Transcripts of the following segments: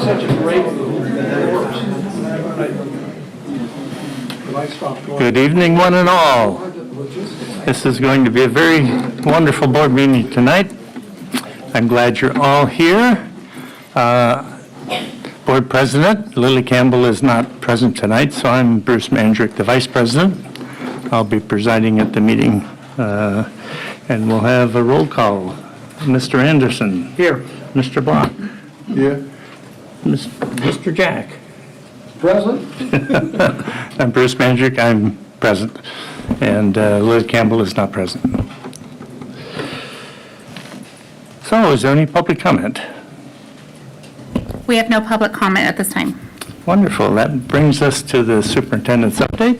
such a great Good evening, one and all. This is going to be a very wonderful board meeting tonight. I'm glad you're all here. Board President Lily Campbell is not present tonight, so I'm Bruce Mandrick, the Vice President. I'll be presiding at the meeting, and we'll have a roll call. Mr. Anderson. Here. Mr. Block. Here. Mr. Jack. Present. I'm Bruce Mandrick, I'm present, and Lily Campbell is not present. So, is there any public comment? We have no public comment at this time. Wonderful. That brings us to the superintendent's update.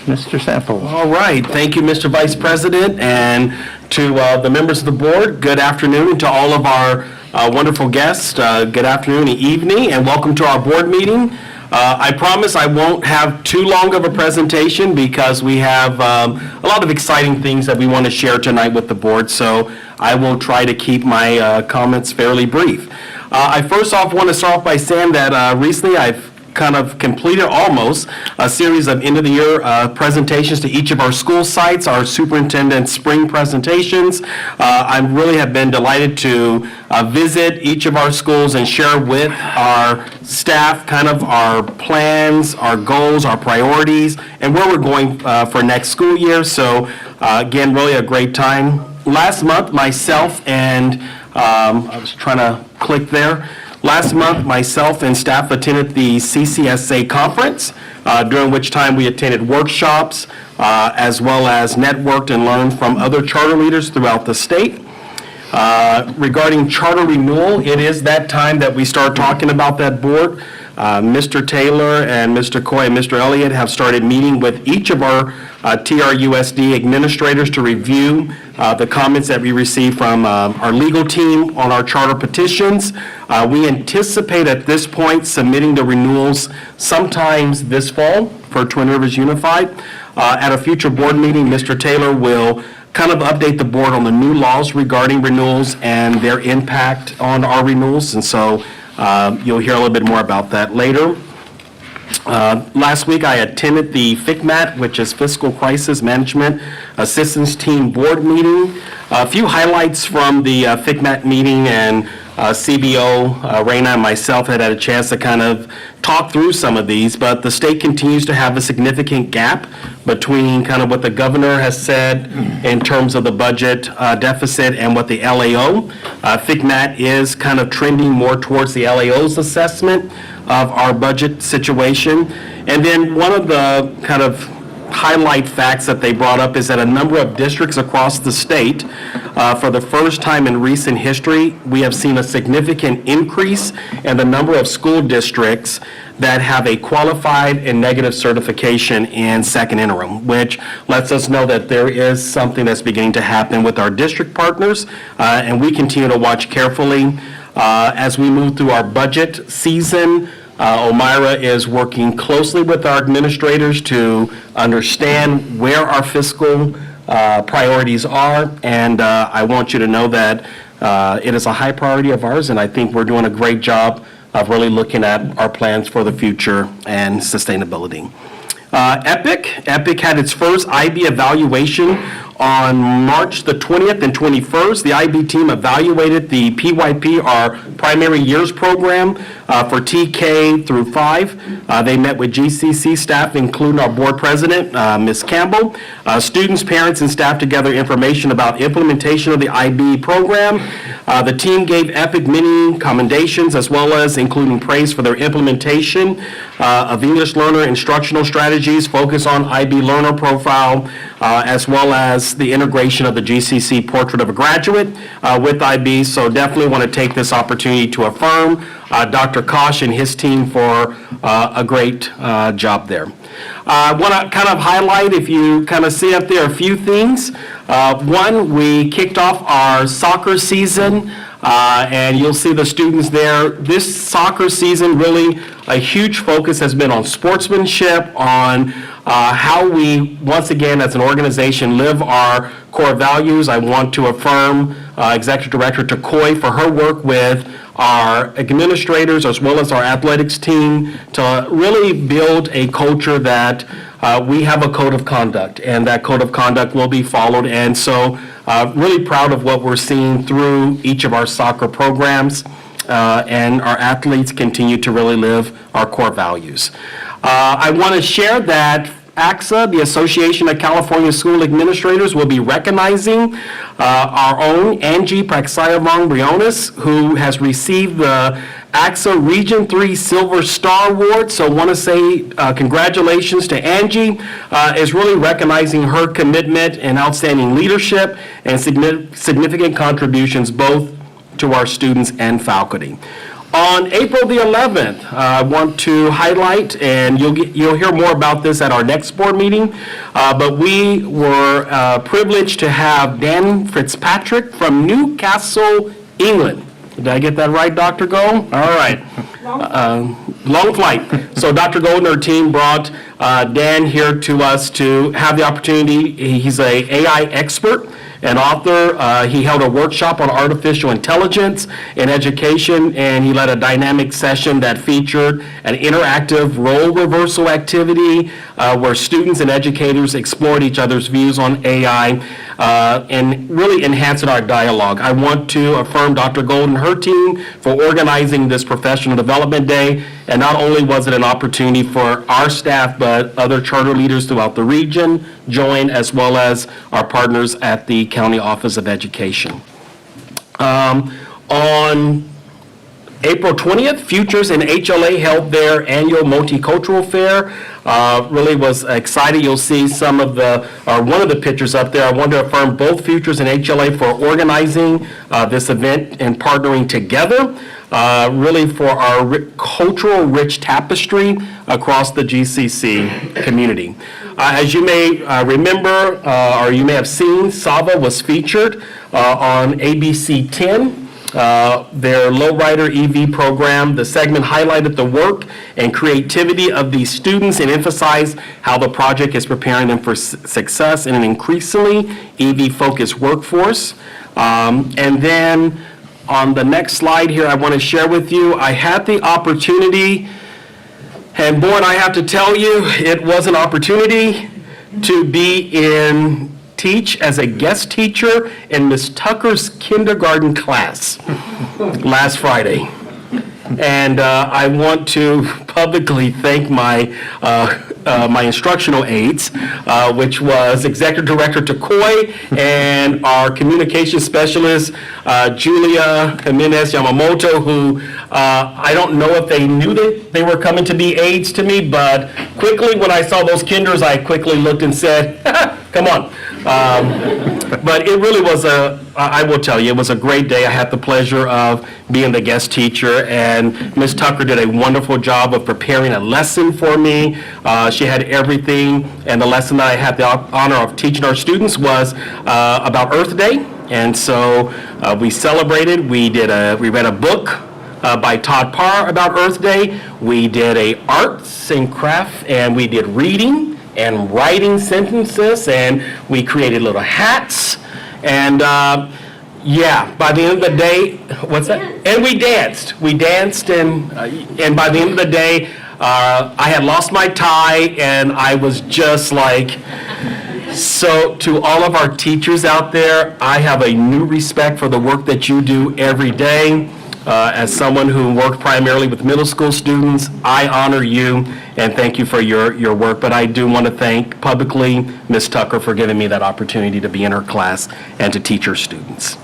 Mr. Sample. All right. Thank you, Mr. Vice President, and to the members of the board, good afternoon, and to all of our wonderful guests, good afternoon and evening, and welcome to our board meeting. I promise I won't have too long of a presentation because we have a lot of exciting things that we want to share tonight with the board, so I will try to keep my comments fairly brief. I first off want to start off by saying that recently I've kind of completed almost a series of end-of-the-year presentations to each of our school sites, our superintendent's spring presentations. I really have been delighted to visit each of our schools and share with our staff kind of our plans, our goals, our priorities, and where we're going for next school year. So again, really a great time. Last month, myself and I was trying to click there. Last month, myself and staff attended the CCSA conference, during which time we attended workshops, as well as networked and learned from other charter leaders throughout the state. Regarding charter renewal, it is that time that we start talking about that board. Mr. Taylor and Mr. Coy and Mr. Elliott have started meeting with each of our TRUSD administrators to review the comments that we received from our legal team on our charter petitions. We anticipate at this point submitting the renewals sometimes this fall for Twin Rivers Unified. At a future board meeting, Mr. Taylor will kind of update the board on the new laws regarding renewals and their impact on our renewals, and so you'll hear a little bit more about that later. Last week, I attended the FCMAT, which is Fiscal Crisis Management Assistance Team Board meeting. A few highlights from the FCMAT meeting, and CBO, Raina, and myself had a chance to kind of talk through some of these, but the state continues to have a significant gap between kind of what the governor has said in terms of the budget deficit and what the LAO. FCMAT is kind of trending more towards the LAO's assessment of our budget situation. And then one of the kind of highlight facts that they brought up is that a number of districts across the state, for the first time in recent history, we have seen a significant increase in the number of school districts that have a qualified and negative certification in second interim, which lets us know that there is something that's beginning to happen with our district partners, and we continue to watch carefully. As we move through our budget season, Omira is working closely with our administrators to understand where our fiscal priorities are, and I want you to know that it is a high priority of ours, and I think we're doing a great job of really looking at our plans for the future and sustainability. EPIC had its first IB evaluation on March the 20th and 21st. The IB team evaluated the PYP, our primary years program, for TK through 5. They met with GCC staff, including our board president, Ms. Campbell. Students, parents, and staff to gather information about implementation of the IB program. The team gave EPIC many commendations, as well as including praise for their implementation of English learner instructional strategies, focus on IB learner profile, as well as the integration of the GCC Portrait of a Graduate with IB. So definitely want to take this opportunity to affirm Dr. Kosh and his team for a great job there. I want to kind of highlight, if you kind of see up there, a few things. One, we kicked off our soccer season, and you'll see the students there. This soccer season, really a huge focus has been on sportsmanship, on how we, once again, as an organization, live our core values. I want to affirm Executive Director Takoy for her work with our administrators as well as our athletics team to really build a culture that we have a code of conduct, and that code of conduct will be followed. And so really proud of what we're seeing through each of our soccer programs, and our athletes continue to really live our core values. I want to share that ACSA, the Association of California School Administrators, will be recognizing our own Angie Praxayavong-Briones, who has received the ACSA Region 3 Silver Star Award. So I want to say congratulations to Angie. Is really recognizing her commitment and outstanding leadership and significant contributions both to our students and faculty. On April the 11th, I want to highlight, and you'll hear more about this at our next board meeting, but we were privileged to have Dan Fitzpatrick from Newcastle, England. Did I get that right, Dr. Go? All right. Long flight. So Dr. Go and her team brought Dan here to us to have the opportunity. He's an AI expert, an author. He held a workshop on artificial intelligence in education, and he led a dynamic session that featured an interactive role reversal activity where students and educators explored each other's views on AI and really enhancing our dialogue. I want to affirm Dr. Gold and her team for organizing this professional development day. And not only was it an opportunity for our staff, but other charter leaders throughout the region joined, as well as our partners at the County Office of Education. On April 20th, Futures and HLA held their annual multicultural fair. Really was excited. You'll see some of one of the pictures up there. I want to affirm both Futures and HLA for organizing this event and partnering together, really for our cultural rich tapestry across the GCC community. As you may remember, or you may have seen, Sava was featured on ABC 10. Their Lowrider EV program. The segment highlighted the work and creativity of these students and emphasized how the project is preparing them for success in an increasingly EV-focused workforce. And then on the next slide here, I want to share with you, I had the opportunity, and boy, I have to tell you, it was an opportunity to teach as a guest teacher in Miss Tucker's kindergarten class last Friday. And I want to publicly thank my instructional aides, which was Executive Director Takoi and our communication specialist, Julia Jimenez Yamamoto, who I don't know if they knew that they were coming to be aides to me, but quickly when I saw those kinders, I quickly looked and said, come on. But it really was I will tell you, it was a great day. I had the pleasure of being the guest teacher, and Ms. Tucker did a wonderful job of preparing a lesson for me. She had everything, and the lesson that I had the honor of teaching our students was about Earth Day. And so we celebrated. We read a book by Todd Parr about Earth Day. We did a arts and craft, and we did reading and writing sentences, and we created little hats, and by the end of the day, what's that? And we danced, and by the end of the day, I had lost my tie, and I was just like, so to all of our teachers out there, I have a new respect for the work that you do every day. As someone who worked primarily with middle school students, I honor you and thank you for your work. But I do want to thank publicly Ms. Tucker for giving me that opportunity to be in her class and to teach her students.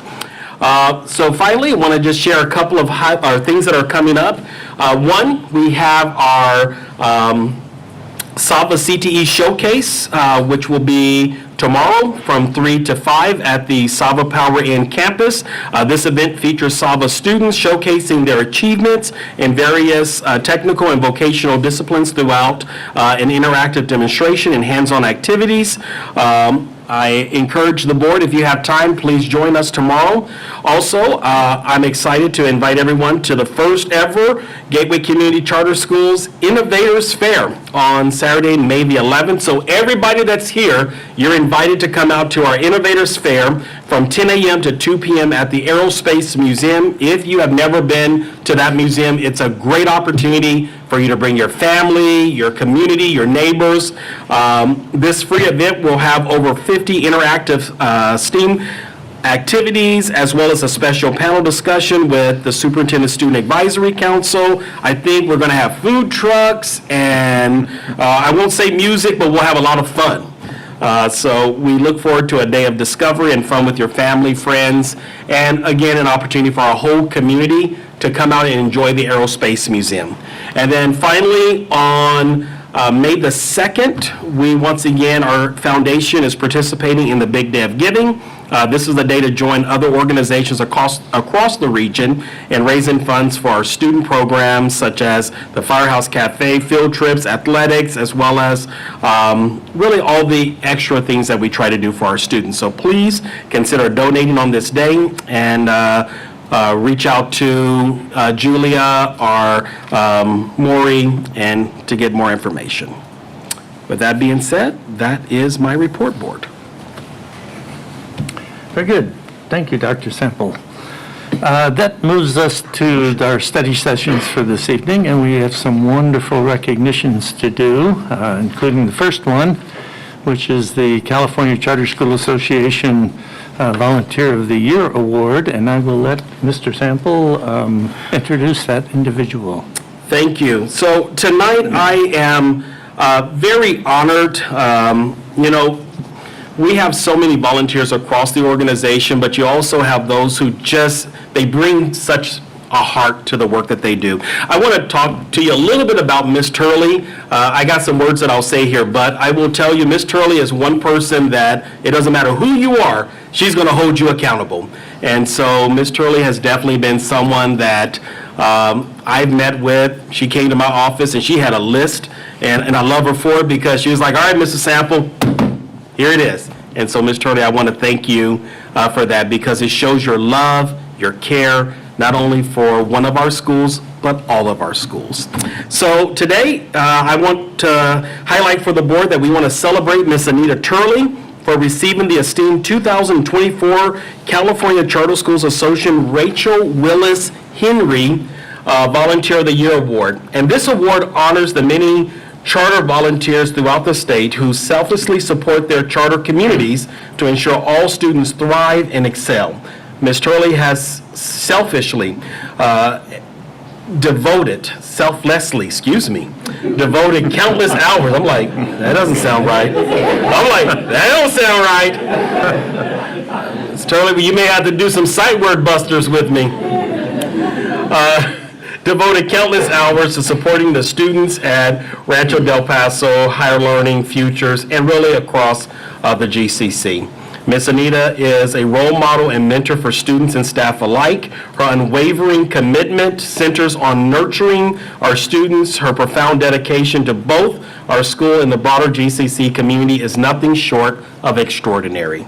So finally, I want to just share a couple of things that are coming up. One, we have our Sava CTE Showcase, which will be tomorrow from 3 to 5 at the Sava Power Inn campus. This event features Sava students showcasing their achievements in various technical and vocational disciplines throughout an interactive demonstration and hands-on activities. I encourage the board, if you have time, please join us tomorrow. Also, I'm excited to invite everyone to the first ever Gateway Community Charter Schools Innovators Fair on Saturday, May the 11th. So everybody that's here, you're invited to come out to our Innovators Fair from 10 a.m. to 2 p.m. at the Aerospace Museum. If you have never been to that museum, it's a great opportunity for you to bring your family, your community, your neighbors. This free event will have over 50 interactive STEAM activities, as well as a special panel discussion with the Superintendent Student Advisory Council. I think we're going to have food trucks and I won't say music, but we'll have a lot of fun. So we look forward to a day of discovery and fun with your family, friends, and again, an opportunity for our whole community to come out and enjoy the Aerospace Museum. And then finally, on May the 2nd, we once again, our foundation is participating in the Big Day of Giving. This is the day to join other organizations across the region in raising funds for our student programs such as the Firehouse Cafe, field trips, athletics, as well as really all the extra things that we try to do for our students. So please consider donating on this day and reach out to Julia or Maury and to get more information. With that being said, that is my report, board. Very good. Thank you, Dr. Sample. That moves us to our study sessions for this evening, and we have some wonderful recognitions to do, including the first one, which is the California Charter School Association Volunteer of the Year Award, and I will let Mr. Sample introduce that individual. Thank you. So tonight I am very honored. We have so many volunteers across the organization, but you also have those who they bring such a heart to the work that they do. I want to talk to you a little bit about Miss Turley. I got some words that I'll say here, but I will tell you Miss Turley is one person that it doesn't matter who you are, she's going to hold you accountable. And so Miss Turley has definitely been someone that I've met with. She came to my office and she had a list, and I love her for it because she was like, all right, Mr. Sample, here it is. And so, Ms. Turley, I want to thank you for that because it shows your love, your care, not only for one of our schools, but all of our schools. So today, I want to highlight for the board that we want to celebrate Ms. Anita Turley for receiving the esteemed 2024 California Charter Schools Association Rachel Willis Henry Volunteer of the Year Award. And this award honors the many charter volunteers throughout the state who selflessly support their charter communities to ensure all students thrive and excel. Ms. Turley has selflessly devoted countless hours. I'm like, that doesn't sound right. I'm like, that don't sound right. Ms. Turley, you may have to do some sight word busters with me. Devoted countless hours to supporting the students at Rancho Del Paso, Higher Learning, Futures, and really across the GCC. Ms. Anita is a role model and mentor for students and staff alike. Her unwavering commitment centers on nurturing our students. Her profound dedication to both our school and the broader GCC community is nothing short of extraordinary.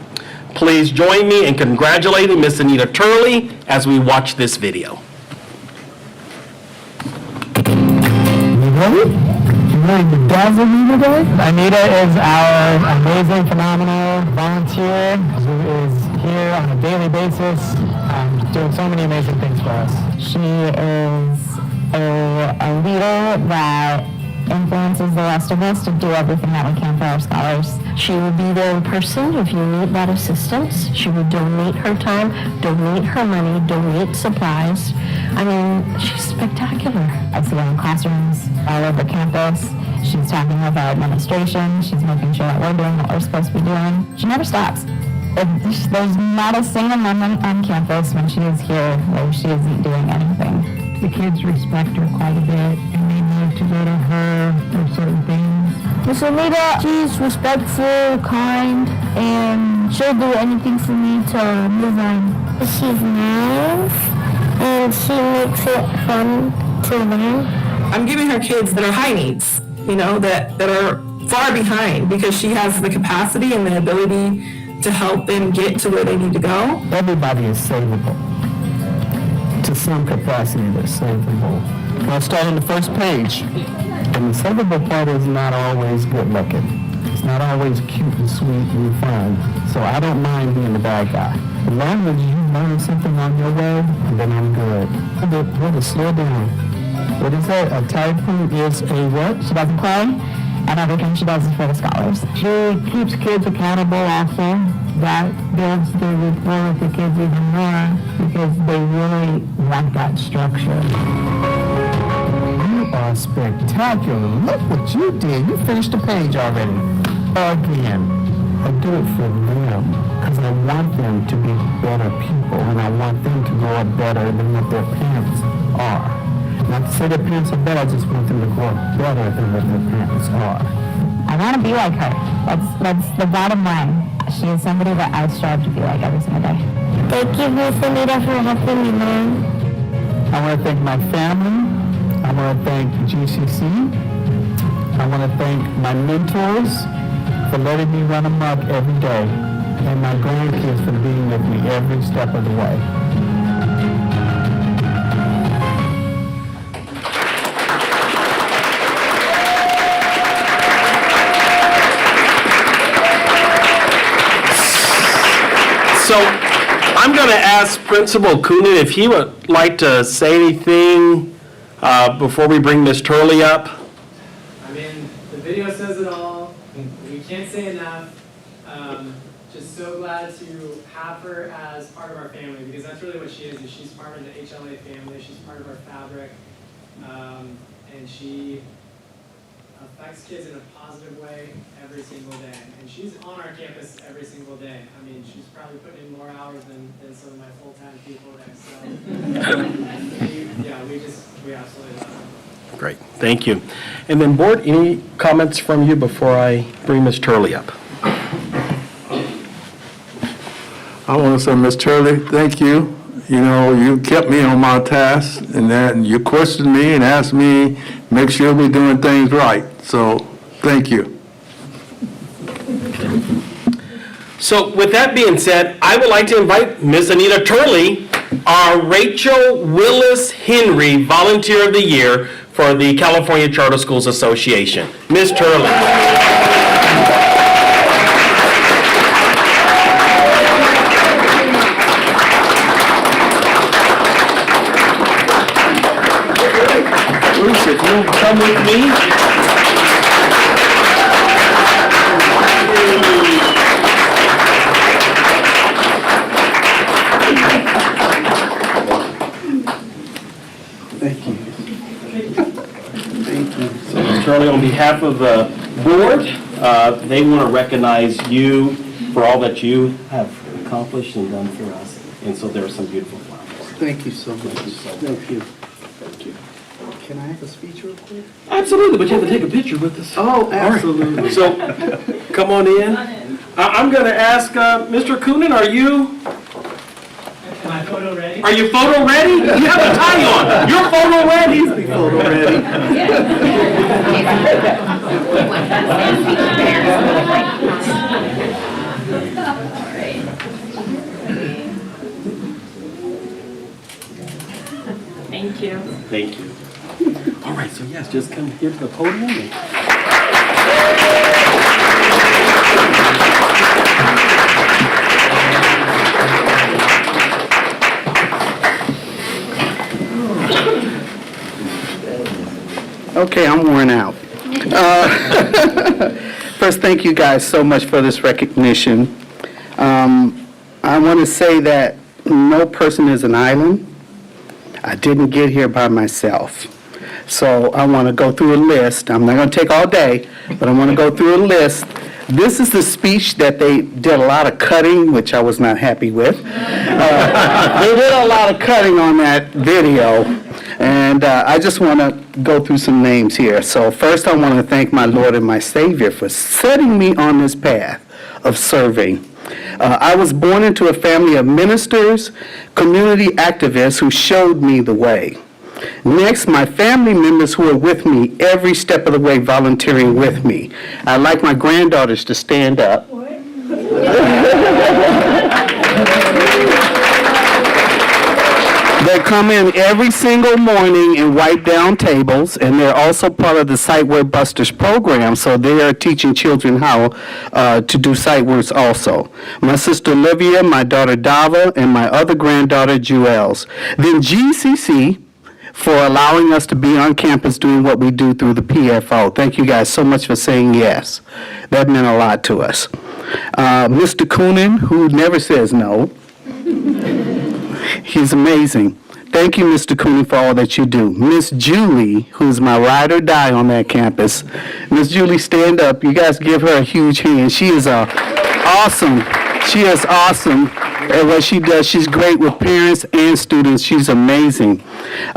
Please join me in congratulating Ms. Anita Turley as we watch this video. Ready? You ready to dazzle me today? Anita is our amazing, phenomenal volunteer who is here on a daily basis, doing so many amazing things for us. She is a leader that influences the rest of us to do everything that we can for our scholars. She will be there in person if you need that assistance. She will donate her time, donate her money, donate supplies. I mean, she's spectacular. I see her in classrooms all over campus. She's talking with our administration. She's making sure that we're doing what we're supposed to be doing. She never stops. There's not a single moment on campus when she is here where she isn't doing anything. The kids respect her quite a bit, and they need to go to her for certain things. Miss Anita, she's respectful, kind, and she'll do anything for me to move on. She's nice, and she makes it fun to learn. I'm giving her kids that are high needs, that are far behind because she has the capacity and the ability to help them get to where they need to go. Everybody is savable. To some capacity, they're savable. I'll start on the first page. And the savable part is not always good looking. It's not always cute and sweet and fun. So I don't mind being the bad guy. As long as you learn something on your way, then I'm good. But slow down. What is that? A tycoon is a what? She doesn't play, and everything she does is for the scholars. She keeps kids accountable also. That builds the rapport with the kids even more because they really want that structure. You are spectacular. Look what you did. You finished the page already. Again, I do it for them because I want them to be better people and I want them to grow up better than what their parents are. Not to say their parents are better, I just want them to grow up better than what their parents are. I want to be like her. That's the bottom line. She is somebody that I strive to be like every single day. Thank you, Miss Anita, for helping me learn. I want to thank my family. I want to thank GCC. I want to thank my mentors for letting me run amok every day, and my grandkids for being with me every step of the way. So I'm going to ask Principal Coonan if he would like to say anything before we bring Ms. Turley up. I mean, the video says it all. We can't say enough. Just so glad to have her as part of our family because that's really what she is she's part of the HLA family. She's part of our fabric. And she affects kids in a positive way every single day. And she's on our campus every single day. I mean, she's probably putting in more hours than some of my full-time people there. So, we absolutely love her. Great, thank you. And then, Board, any comments from you before I bring Ms. Turley up? I want to say, Ms. Turley, thank you. You know, you kept me on my task, and then you questioned me and asked me, make sure we're doing things right. So, thank you. So with that being said, I would like to invite Ms. Anita Turley, our Rachel Willis Henry Volunteer of the Year for the California Charter Schools Association. Ms. Turley. Bruce, if you'll come with me. Thank you. Thank you. So, Ms. Turley, on behalf of the board, they want to recognize you for all that you have accomplished and done for us. And so there are some beautiful flowers. Thank you so much. Thank you so much. Thank you. Thank you. Can I have a speech real quick? Absolutely, but you have to take a picture with us. Oh, absolutely. So, come on in. I'm going to ask Mr. Coonan, are you photo ready? You have a tie on. You're photo ready. Photo ready. Thank you. Thank you. All right, so yes, just come here to the podium. Okay, I'm worn out. First, thank you guys so much for this recognition. I want to say that no person is an island. I didn't get here by myself. So I want to go through a list. I'm not going to take all day, but I want to go through a list. This is the speech that they did a lot of cutting, which I was not happy with. They did a lot of cutting on that video, and I just want to go through some names here. So first, I want to thank my Lord and my Savior for setting me on this path of serving. I was born into a family of ministers, community activists who showed me the way. Next, my family members who are with me every step of the way, volunteering with me. I'd like my granddaughters to stand up. They come in every single morning and wipe down tables, and they're also part of the Sight Word Busters program, so they are teaching children how to do sight words also. My sister Olivia, my daughter Dava, and my other granddaughter Jewels. Then GCC for allowing us to be on campus doing what we do through the PFO. Thank you guys so much for saying yes. That meant a lot to us. Mr. Coonan, who never says no. He's amazing. Thank you, Mr. Coonan, for all that you do. Miss Julie, who's my ride or die on that campus. Miss Julie, stand up. You guys give her a huge hand. She is awesome at what she does. She's great with parents and students. She's amazing.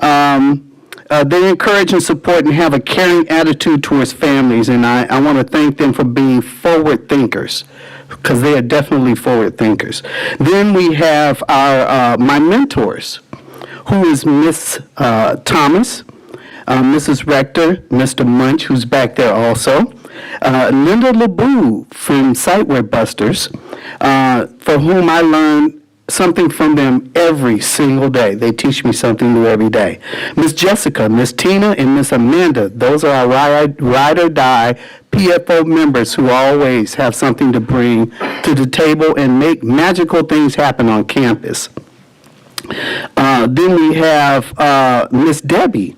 They encourage and support and have a caring attitude towards families, and I want to thank them for being forward thinkers, because they are definitely forward thinkers. Then we have my mentors, who is Miss Thomas, Mrs. Rector, Mr. Munch, who's back there also, Linda LeBou from Sight Word Busters, for whom I learn something from them every single day. They teach me something new every day. Miss Jessica, Miss Tina, and Miss Amanda, those are our ride or die PFO members who always have something to bring to the table and make magical things happen on campus. Then we have Miss Debbie.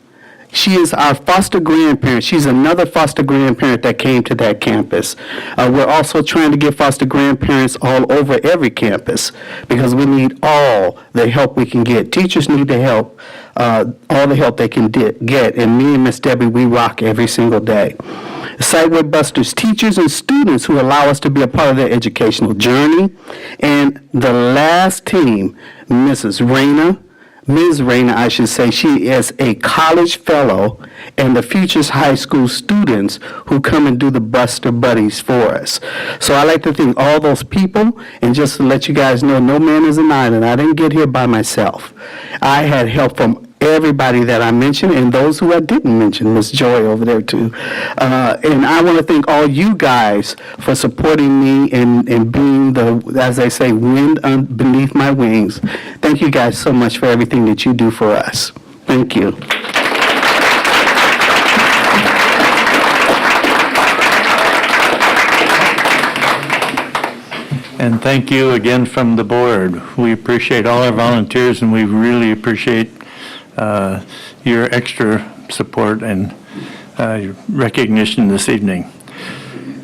She is our foster grandparent. She's another foster grandparent that came to that campus. We're also trying to get foster grandparents all over every campus because we need all the help we can get. Teachers need the help, all the help they can get. And me and Miss Debbie, we rock every single day. Sight Word Busters teachers and students who allow us to be a part of their educational journey. And the last team, Ms. Rayna, I should say, she is a college fellow and the Futures High School students who come and do the Buster Buddies for us. So I like to thank all those people, and just to let you guys know, no man is an island. I didn't get here by myself. I had help from everybody that I mentioned and those who I didn't mention, Miss Joy over there too. And I want to thank all you guys for supporting me and being the, as they say, wind beneath my wings. Thank you guys so much for everything that you do for us. Thank you. And thank you again from the board. We appreciate all our volunteers, and we really appreciate your extra support and your recognition this evening.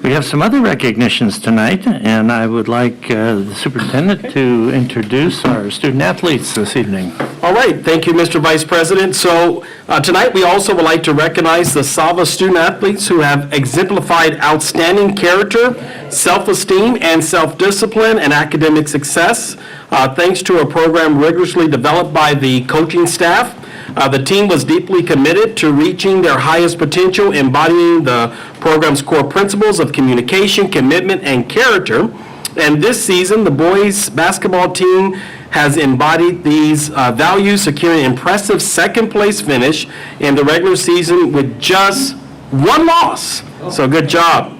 We have some other recognitions tonight, and I would like the superintendent to introduce our student athletes this evening. All right, thank you, Mr. Vice President. So tonight, we also would like to recognize the SAVA student athletes who have exemplified outstanding character, self-esteem, and self-discipline and academic success, thanks to a program rigorously developed by the coaching staff. The team was deeply committed to reaching their highest potential, embodying the program's core principles of communication, commitment, and character. And this season, the boys basketball team has embodied these values, securing an impressive second-place finish in the regular season with just one loss. So good job.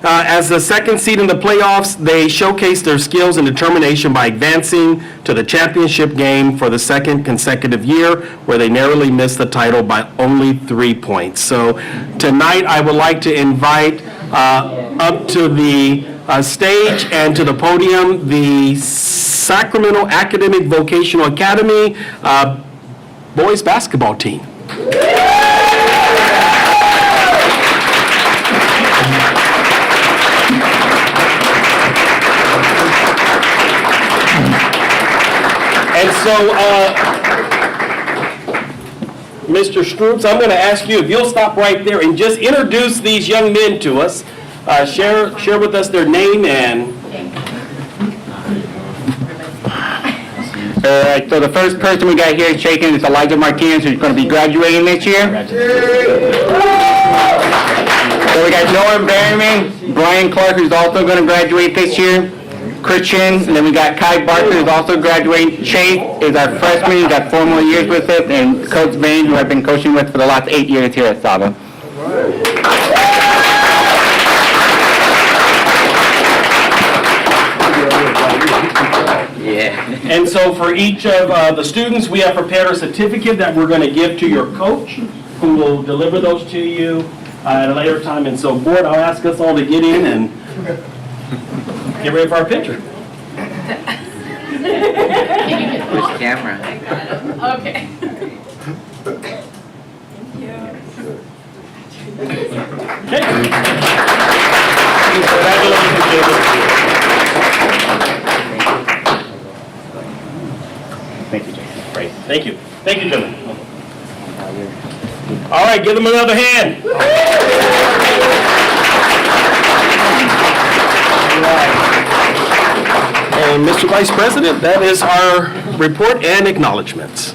As the second seed in the playoffs, they showcased their skills and determination by advancing to the championship game for the second consecutive year, where they narrowly missed the title by only 3 points. So tonight, I would like to invite up to the stage and to the podium the Sacramento Academic Vocational Academy boys basketball team. And so, Mr. Stroops, I'm going to ask you if you'll stop right there and just introduce these young men to us. Share with us their name and... All right, so the first person we got here shaking is Elijah Martinez, who's going to be graduating this year. So we got Noah Berryman, Brian Clark, who's also going to graduate this year. Christian, and then we got Kai Barker, who's also graduating. Chase is our freshman, he's got 4 more years with us, and Coach Vane, who I've been coaching with for the last 8 years here at Saba. And so for each of the students, we have prepared a certificate that we're going to give to your coach, who will deliver those to you at a later time. And so, board, I'll ask us all to get in and get ready for our picture. Where's the camera? Okay. Thank you, Jason. Great, thank you. Thank you, gentlemen. All right, give them another hand. And Mr. Vice President, that is our report and acknowledgements.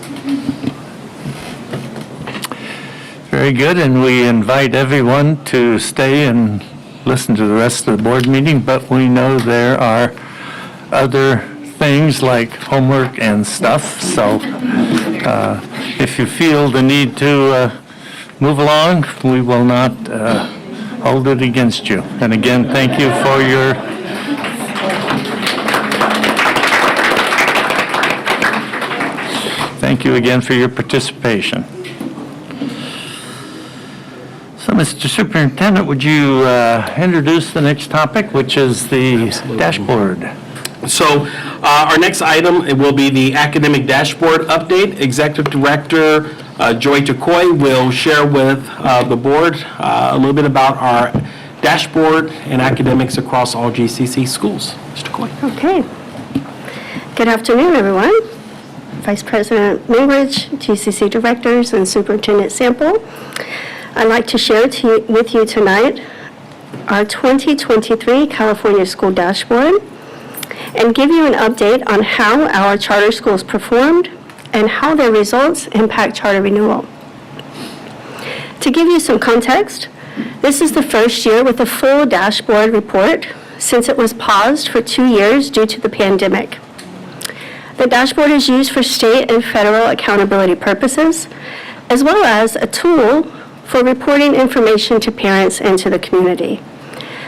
Very good, and we invite everyone to stay and listen to the rest of the board meeting, but we know there are other things like homework and stuff, so if you feel the need to move along, we will not hold it against you. And again, thank you for your participation. So, Mr. Superintendent, would you introduce the next topic, which is the dashboard? So our next item will be the academic dashboard update. Executive Director Joy Takoy will share with the board a little bit about our dashboard and academics across all GCC schools. Mr. Takoy. Okay. Good afternoon, everyone. Vice President Mingridge, GCC Directors, and Superintendent Sample. I'd like to share with you tonight our 2023 California School Dashboard and give you an update on how our charter schools performed and how their results impact charter renewal. To give you some context, this is the first year with a full dashboard report since it was paused for 2 years due to the pandemic. The dashboard is used for state and federal accountability purposes, as well as a tool for reporting information to parents and to the community.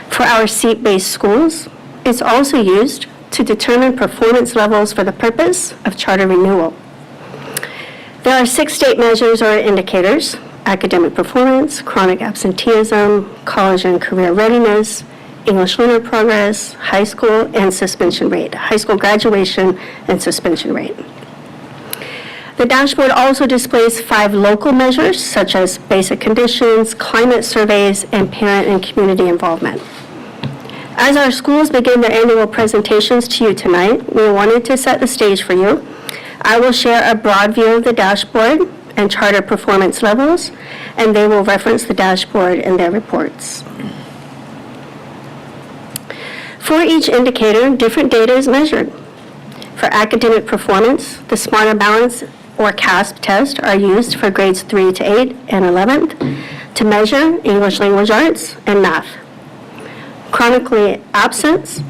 For our seat-based schools, it's also used to determine performance levels for the purpose of charter renewal. There are 6 state measures or indicators: academic performance, chronic absenteeism, college and career readiness, English learner progress, high school and suspension rate, high school graduation and suspension rate. The dashboard also displays 5 local measures such as basic conditions, climate surveys, and parent and community involvement. As our schools begin their annual presentations to you tonight, we wanted to set the stage for you. I will share a broad view of the dashboard and charter performance levels, and they will reference the dashboard in their reports. For each indicator, different data is measured. For academic performance, the Smarter Balance or CASP test are used for grades 3 to 8 and 11th to measure English language arts and math. Chronically absent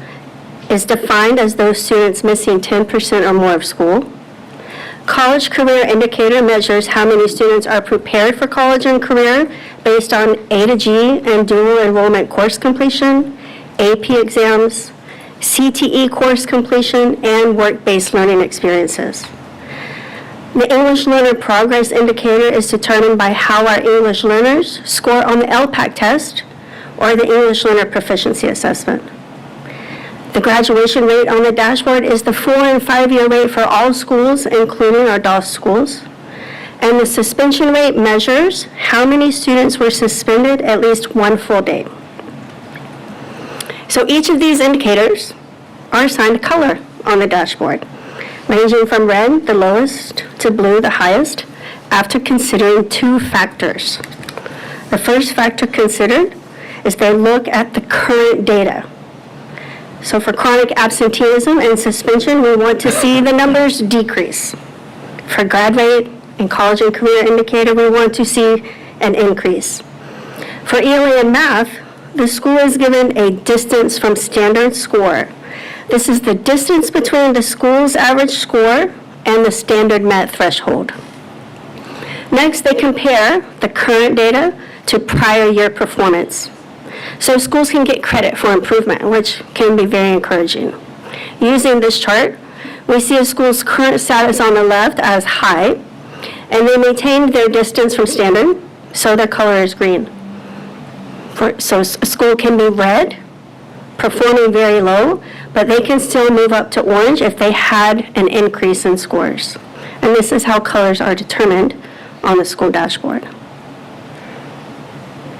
is defined as those students missing 10% or more of school. College Career Indicator measures how many students are prepared for college and career based on A to G and dual enrollment course completion, AP exams, CTE course completion, and work-based learning experiences. The English Learner Progress Indicator is determined by how our English learners score on the LPAC test or the English Learner Proficiency Assessment. The graduation rate on the dashboard is the 4- and 5-year rate for all schools, including our DOS schools. And the suspension rate measures how many students were suspended at least 1 full day. So each of these indicators are assigned a color on the dashboard, ranging from red, the lowest, to blue, the highest, after considering 2 factors. The first factor considered is they look at the current data. So for chronic absenteeism and suspension, we want to see the numbers decrease. For grad rate and college and career indicator, we want to see an increase. For ELA and math, the school is given a distance from standard score This is the distance between the school's average score and the standard met threshold. Next, they compare the current data to prior year performance. So schools can get credit for improvement, which can be very encouraging. Using this chart, we see a school's current status on the left as high, and they maintained their distance from standard, so their color is green. So a school can be red, performing very low, but they can still move up to orange if they had an increase in scores. And this is how colors are determined on the school dashboard.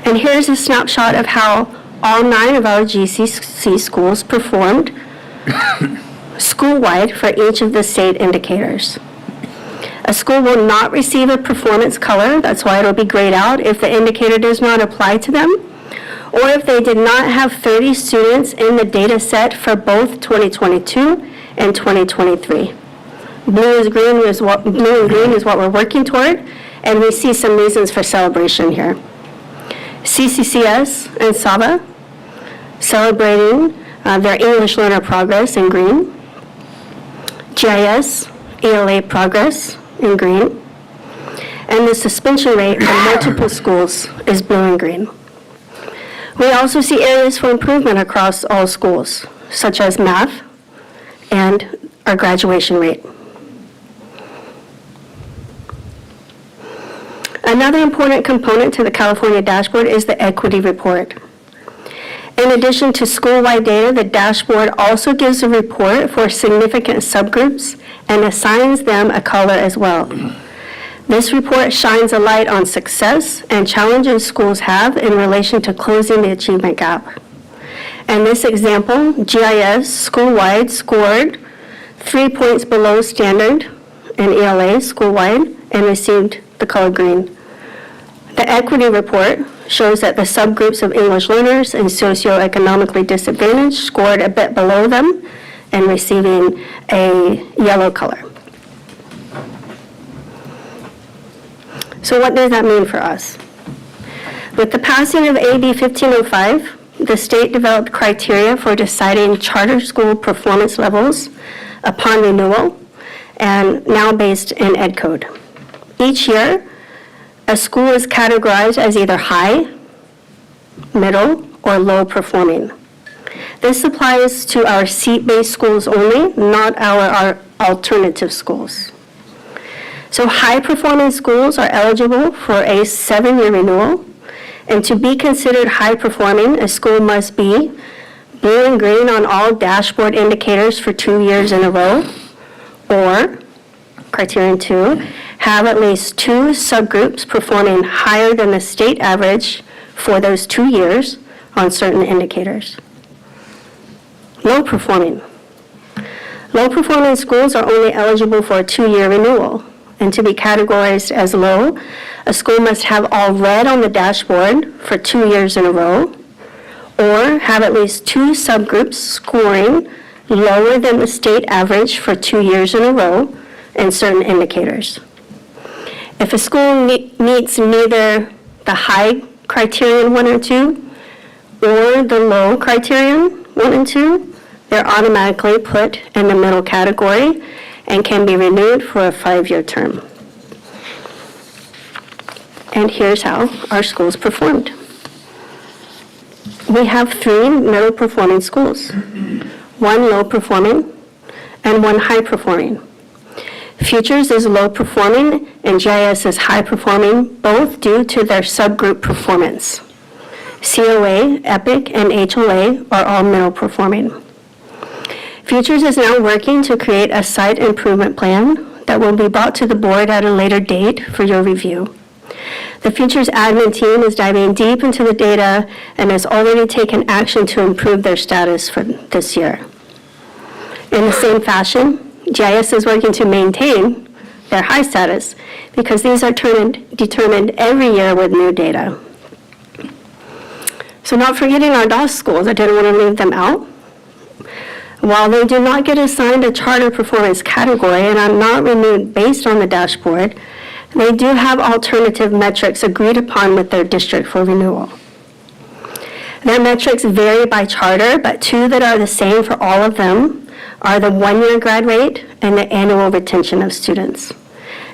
And here's a snapshot of how all 9 of our GCC schools performed school-wide for each of the state indicators. A school will not receive a performance color, that's why it'll be grayed out, if the indicator does not apply to them, or if they did not have 30 students in the data set for both 2022 and 2023. Blue and green is what we're working toward, and we see some reasons for celebration here. CCCS and SABA celebrating their English learner progress in green. GIS, ELA progress in green. And the suspension rate for multiple schools is blue and green. We also see areas for improvement across all schools, such as math and our graduation rate. Another important component to the California dashboard is the equity report. In addition to school-wide data, the dashboard also gives a report for significant subgroups and assigns them a color as well. This report shines a light on success and challenges schools have in relation to closing the achievement gap. In this example, GIS school-wide scored 3 points below standard in ELA school-wide and received the color green. The equity report shows that the subgroups of English learners and socioeconomically disadvantaged scored a bit below them and receiving a yellow color. So what does that mean for us? With the passing of AB 1505, the state developed criteria for deciding charter school performance levels upon renewal, and now based in Ed Code. Each year, a school is categorized as either high, middle, or low performing. This applies to our seat-based schools only, not our alternative schools. So high-performing schools are eligible for a 7-year renewal, and to be considered high-performing, a school must be blue and green on all dashboard indicators for 2 years in a row, or, criterion 2, have at least 2 subgroups performing higher than the state average for those 2 years on certain indicators. Low performing. Low performing schools are only eligible for a 2-year renewal. And to be categorized as low, a school must have all red on the dashboard for 2 years in a row, or have at least 2 subgroups scoring lower than the state average for 2 years in a row in certain indicators. If a school meets neither the high criterion 1 or 2 or the low criterion 1 and 2, they're automatically put in the middle category and can be renewed for a 5-year term. And here's how our schools performed. We have 3 middle performing schools, 1 low performing and 1 high performing. Futures is low performing and GIS is high performing, both due to their subgroup performance. COA, EPIC, and HLA are all middle performing. Futures is now working to create a site improvement plan that will be brought to the board at a later date for your review. The Futures admin team is diving deep into the data and has already taken action to improve their status for this year. In the same fashion, GIS is working to maintain their high status because these are determined every year with new data. So not forgetting our DOS schools, I didn't want to leave them out. While they do not get assigned a charter performance category and are not renewed based on the dashboard, they do have alternative metrics agreed upon with their district for renewal. Their metrics vary by charter, but two that are the same for all of them are the one-year grad rate and the annual retention of students.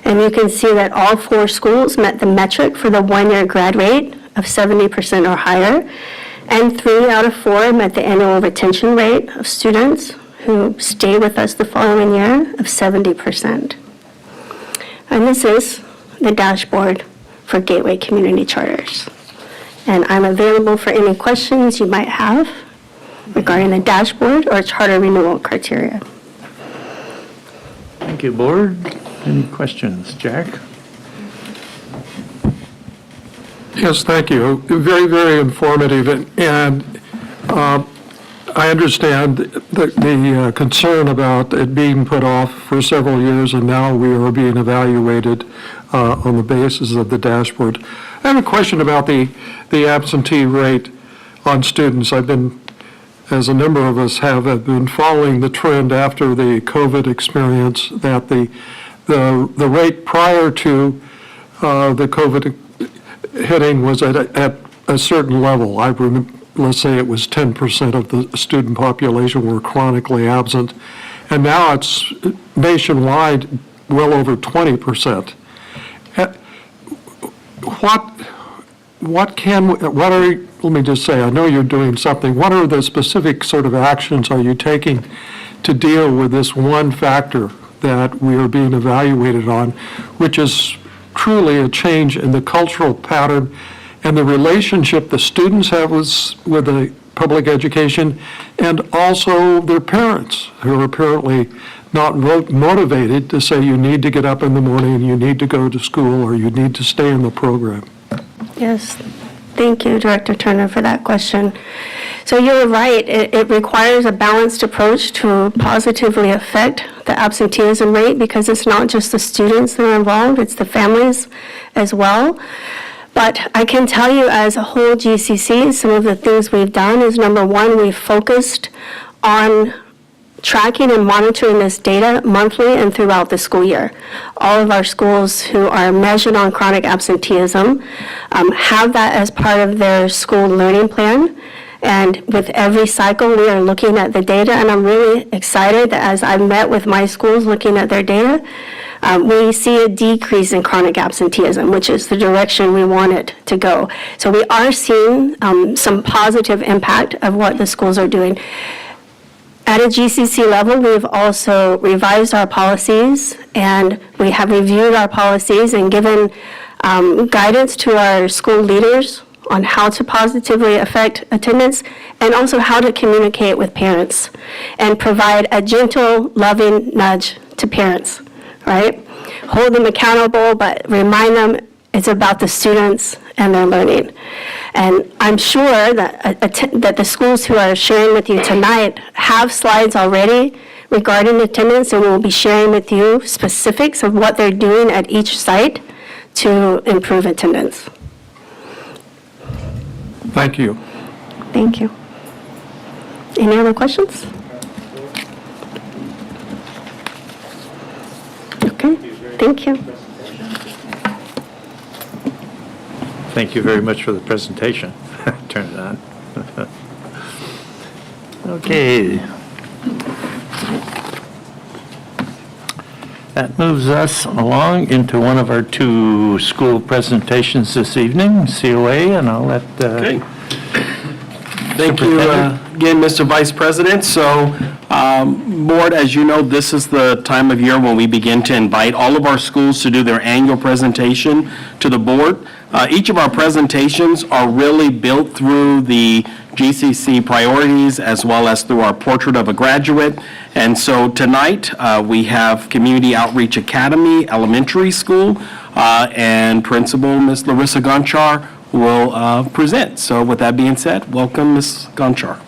And you can see that all 4 schools met the metric for the one-year grad rate of 70% or higher, and 3 out of 4 met the annual retention rate of students who stay with us the following year of 70%. And this is the dashboard for Gateway Community Charters. And I'm available for any questions you might have regarding the dashboard or charter renewal criteria. Thank you, Board. Any questions? Jack? Yes, thank you. Very, very informative. And I understand the concern about it being put off for several years, and now we are being evaluated on the basis of the dashboard. I have a question about the absentee rate on students. I've been, as a number of us have been following the trend after the COVID experience, that the rate prior to the COVID hitting was at a certain level. I remember, let's say it was 10% of the student population were chronically absent, and now it's nationwide well over 20%. Let me just say, I know you're doing something. What are the specific sort of actions are you taking to deal with this one factor that we are being evaluated on, which is truly a change in the cultural pattern and the relationship the students have with the public education, and also their parents, who are apparently not motivated to say you need to get up in the morning, you need to go to school, or you need to stay in the program. Yes, thank you, Director Turner, for that question. So you're right, it requires a balanced approach to positively affect the absenteeism rate, because it's not just the students that are involved, it's the families as well. But I can tell you, as a whole GCC, some of the things we've done is, number one, we've focused on tracking and monitoring this data monthly and throughout the school year. All of our schools who are measured on chronic absenteeism have that as part of their school learning plan. And with every cycle, we are looking at the data, and I'm really excited that as I've met with my schools looking at their data, we see a decrease in chronic absenteeism, which is the direction we want it to go. So we are seeing some positive impact of what the schools are doing. At a GCC level, we've also revised our policies, and we have reviewed our policies and given guidance to our school leaders on how to positively affect attendance, and also how to communicate with parents and provide a gentle, loving nudge to parents, right? Hold them accountable, but remind them it's about the students and their learning. And I'm sure that that the schools who are sharing with you tonight have slides already regarding attendance, and we'll be sharing with you specifics of what they're doing at each site to improve attendance. Thank you. Thank you. Any other questions? Okay, thank you. Thank you very much for the presentation. Turn it on. Okay. That moves us along into one of our 2 school presentations this evening, COA, and I'll let Okay. Thank you again, Mr. Vice President. So, Board, as you know, this is the time of year when we begin to invite all of our schools to do their annual presentation to the board. Each of our presentations are really built through the GCC priorities as well as through our portrait of a graduate. And so tonight, we have Community Outreach Academy Elementary School, and Principal Ms. Larissa Gonchar will present. So with that being said, welcome, Ms. Gonchar.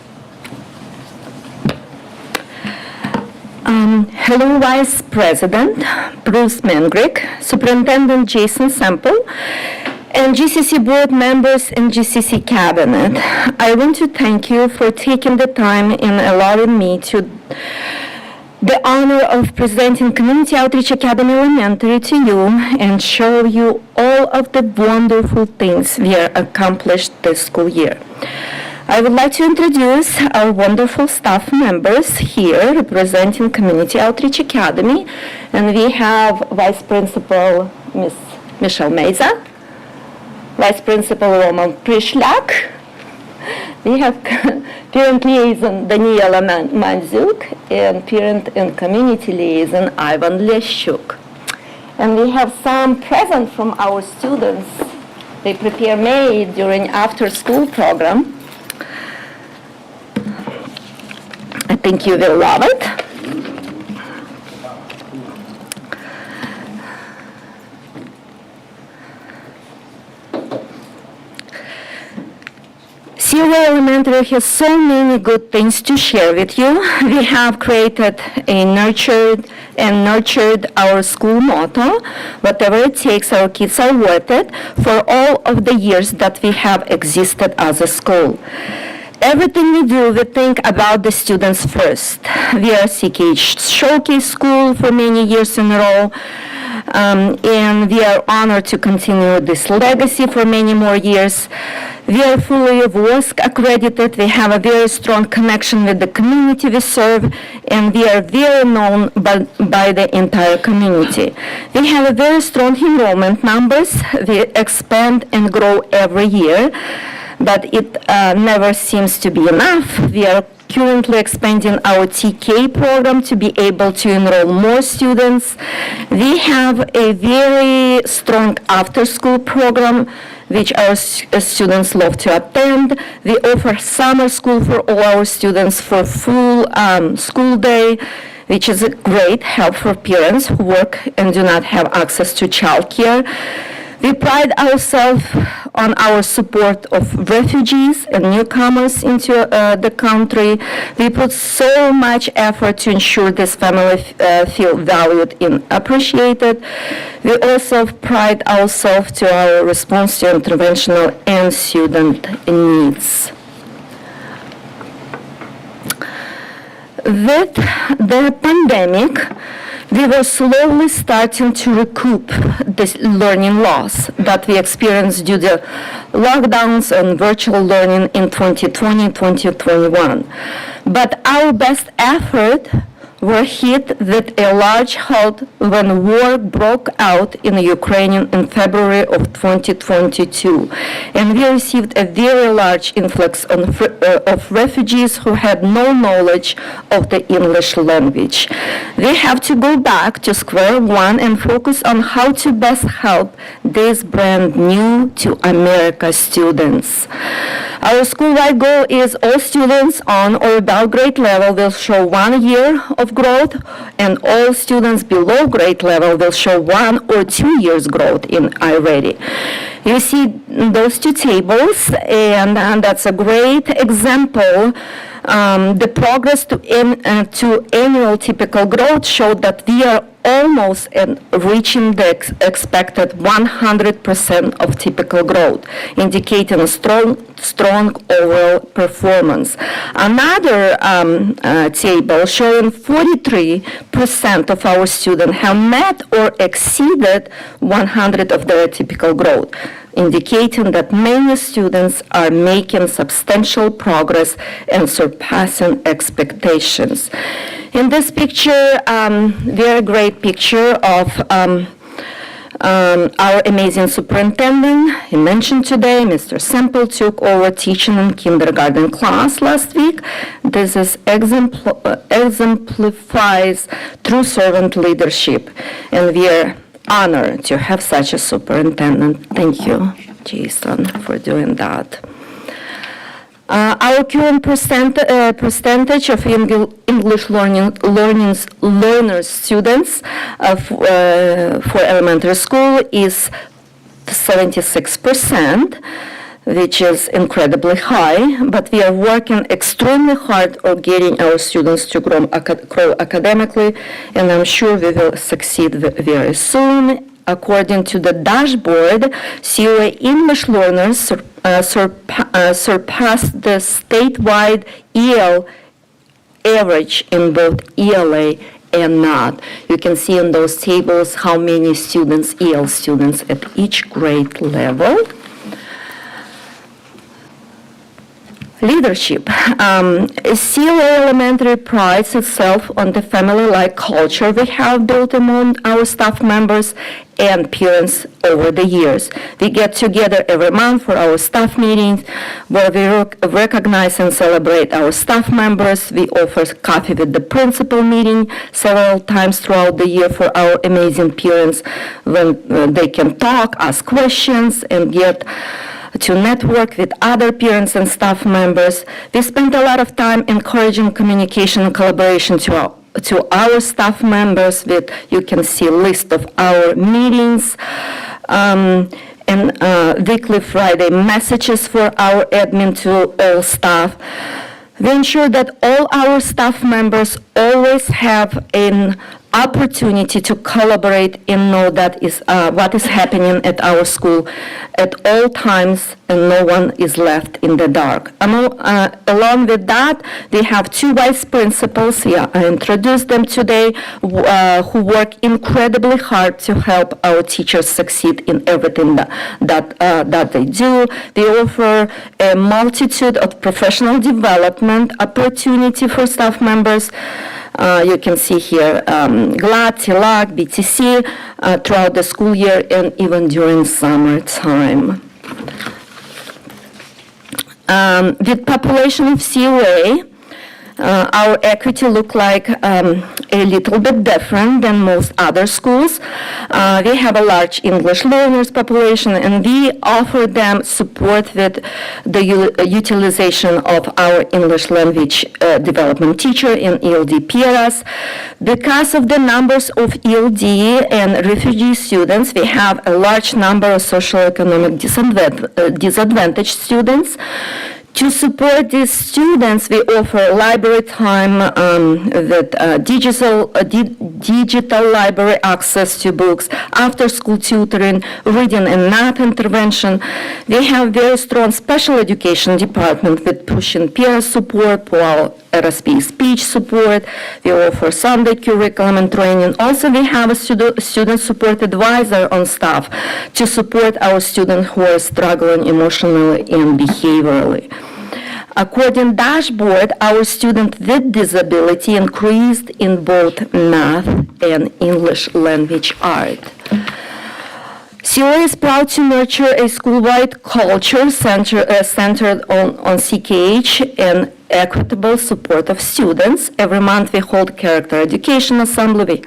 Hello, Vice President Bruce Mengrick, Superintendent Jason Semple, and GCC board members and GCC cabinet. I want to thank you for taking the time and allowing me to the honor of presenting Community Outreach Academy Elementary to you and show you all of the wonderful things we have accomplished this school year. I would like to introduce our wonderful staff members here representing Community Outreach Academy. And we have Vice Principal Ms. Michelle Meza, Vice Principal Roman Prishlak. We have Parent Liaison Daniela Manzuk and Parent and Community Liaison Ivan Leshchuk. And we have some present from our students. They prepare made during after-school program. I think you will love it. COA Elementary has so many good things to share with you. We have created nurtured our school motto, whatever it takes, our kids are worth it, for all of the years that we have existed as a school. Everything we do, we think about the students first. We are CKH Showcase School for many years in a row, and we are honored to continue this legacy for many more years. We are fully WOSC accredited. We have a very strong connection with the community we serve, and we are very known by the entire community. We have a very strong enrollment numbers. We expand and grow every year, but it never seems to be enough. We are currently expanding our TK program to be able to enroll more students. We have a very strong after-school program which our students love to attend. We offer summer school for all our students for full school day, which is a great help for parents who work and do not have access to childcare. We pride ourselves on our support of refugees and newcomers into the country. We put so much effort to ensure this family feel valued and appreciated. We also pride ourselves to our response to interventional and student needs. With the pandemic, we were slowly starting to recoup the learning loss that we experienced due to lockdowns and virtual learning in 2020-2021. But our best effort were hit with a large halt when war broke out in Ukraine in February of 2022. And we received a very large influx of refugees who had no knowledge of the English language. We have to go back to square one and focus on how to best help these brand new to America students. Our school-wide goal is all students on or about grade level will show 1 year of growth, and all students below grade level will show 1 or 2 years growth in iReady. You see those two tables, and that's a great example. The progress to annual typical growth showed that we are almost reaching the expected 100% of typical growth, indicating a strong overall performance. Another table showing 43% of our students have met or exceeded 100 of their typical growth, indicating that many students are making substantial progress and surpassing expectations. In this picture, very great picture of our amazing superintendent. He mentioned today, Mr. Semple took over teaching in kindergarten class last week. This is exemplifies true servant leadership, and we are honored to have such a superintendent. Thank you, Jason, for doing that. Our current percentage of English learners students for elementary school is 76%, which is incredibly high, but we are working extremely hard on getting our students to grow academically, and I'm sure we will succeed very soon. According to the dashboard, COA English learners surpassed the statewide EL average in both ELA and not. You can see in those tables how many students, EL students at each grade level. Leadership. CLA Elementary prides itself on the family-like culture we have built among our staff members and parents over the years. We get together every month for our staff meetings where we recognize and celebrate our staff members. We offer coffee with the principal meeting several times throughout the year for our amazing parents when they can talk, ask questions, and get to network with other parents and staff members. We spend a lot of time encouraging communication and collaboration to our staff members. With you can see a list of our meetings and weekly Friday messages for our admin to all staff. We ensure that all our staff members always have an opportunity to collaborate and know that is what is happening at our school at all times, and no one is left in the dark. Along with that, we have 2 vice principals. I introduced them today, who work incredibly hard to help our teachers succeed in everything that they do. They offer a multitude of professional development opportunity for staff members. You can see here GLAD, TLAC, BTC throughout the school year and even during summertime. With population of COA, our equity look like a little bit different than most other schools. We have a large English learners population, and we offer them support with the utilization of our English language development teacher in ELD PRS. Because of the numbers of ELD and refugee students, we have a large number of socioeconomic disadvantaged students. To support these students, we offer library time with digital library access to books, after-school tutoring, reading and math intervention. We have very strong special education department with push and peer support, RSP speech support. We offer Sunday curriculum and training. Also, we have a student support advisor on staff to support our students who are struggling emotionally and behaviorally. According dashboard, our students with disability increased in both math and English language art. COA is proud to nurture a school-wide culture centered on CKH and equitable support of students. Every month we hold character education assembly.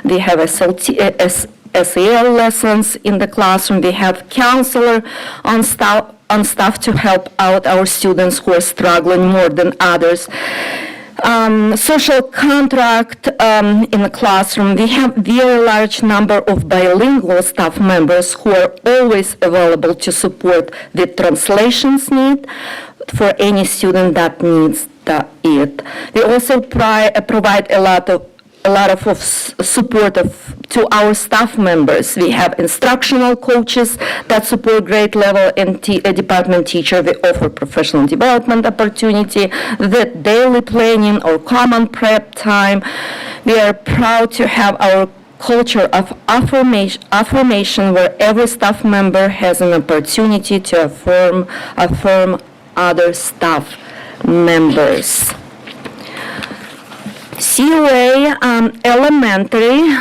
We have SAL lessons in the classroom. We have counselor on staff to help out our students who are struggling more than others. Social contract in the classroom. We have very large number of bilingual staff members who are always available to support the translations need for any student that needs it. We also provide a lot of support to our staff members. We have instructional coaches that support grade level and department teacher. We offer professional development opportunity, the daily planning or common prep time. We are proud to have our culture of affirmation where every staff member has an opportunity to affirm other staff members. COA Elementary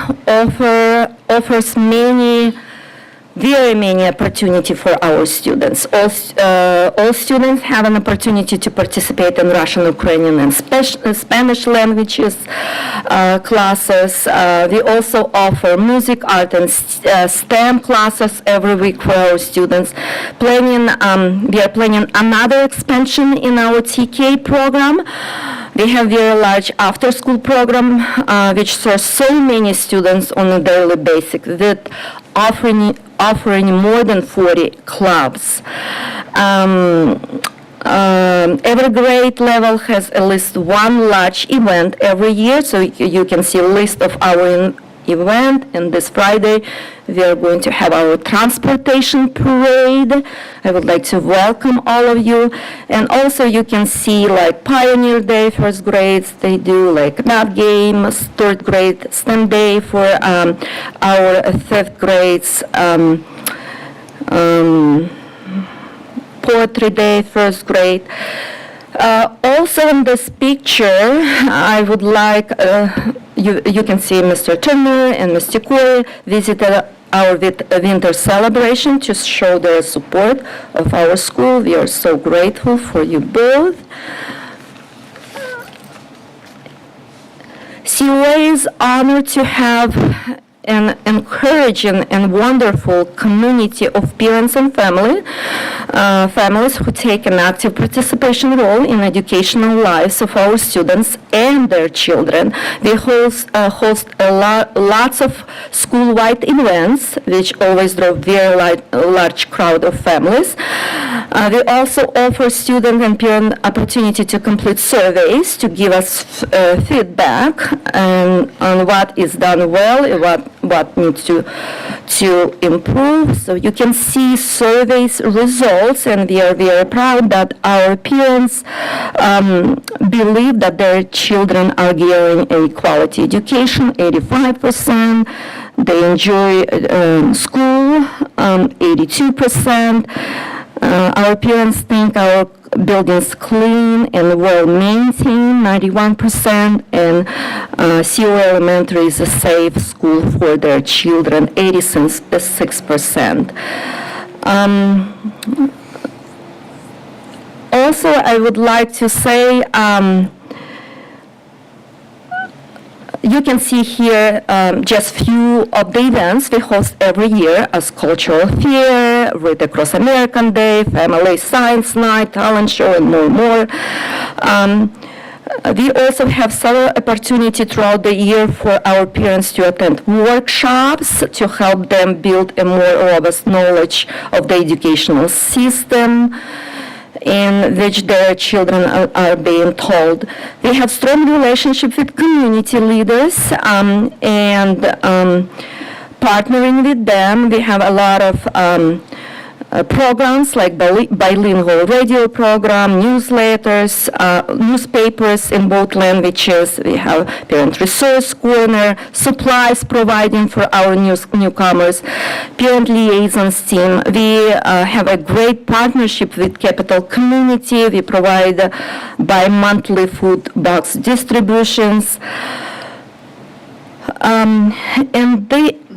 offers very many opportunity for our students. All students have an opportunity to participate in Russian, Ukrainian, and Spanish languages classes. We also offer music, art, and STEM classes every week for our students. We are planning another expansion in our TK program. We have very large after-school program which serves so many students on a daily basis with offering more than 40 clubs. Every grade level has at least one large event every year, so you can see a list of our event. And this Friday, we are going to have our transportation parade. I would like to welcome all of you. And also you can see like Pioneer Day, first grades, they do like math game, third grade STEM Day for our fifth grades, Poetry Day, first grade. Also in this picture, I would like, you can see Mr. Turner and Mr. Corey visited our winter celebration to show their support of our school. We are so grateful for you both. COA is honored to have an encouraging and wonderful community of parents and families who take an active participation role in educational lives of our students and their children. We host lots of school-wide events, which always draw very large crowd of families. We also offer student and parent opportunity to complete surveys to give us feedback on what is done well, what needs to improve. So you can see surveys results, and we are very proud that our parents believe that their children are getting a quality education, 85%. They enjoy school, 82%. Our parents think our buildings clean and well-maintained, 91%, and COA Elementary is a safe school for their children, 86%. Also, I would like to say, you can see here just few of the events we host every year as cultural fair, Read Across American Day, Family Science Night, talent show, and more. We also have several opportunities throughout the year for our parents to attend workshops to help them build a more robust knowledge of the educational system in which their children are being told. We have strong relationship with community leaders and partnering with them. We have a lot of programs like bilingual radio program, newsletters, newspapers in both languages. We have parent resource corner, supplies providing for our newcomers, parent liaisons team. We have a great partnership with Capital Community. We provide bi-monthly food box distributions. And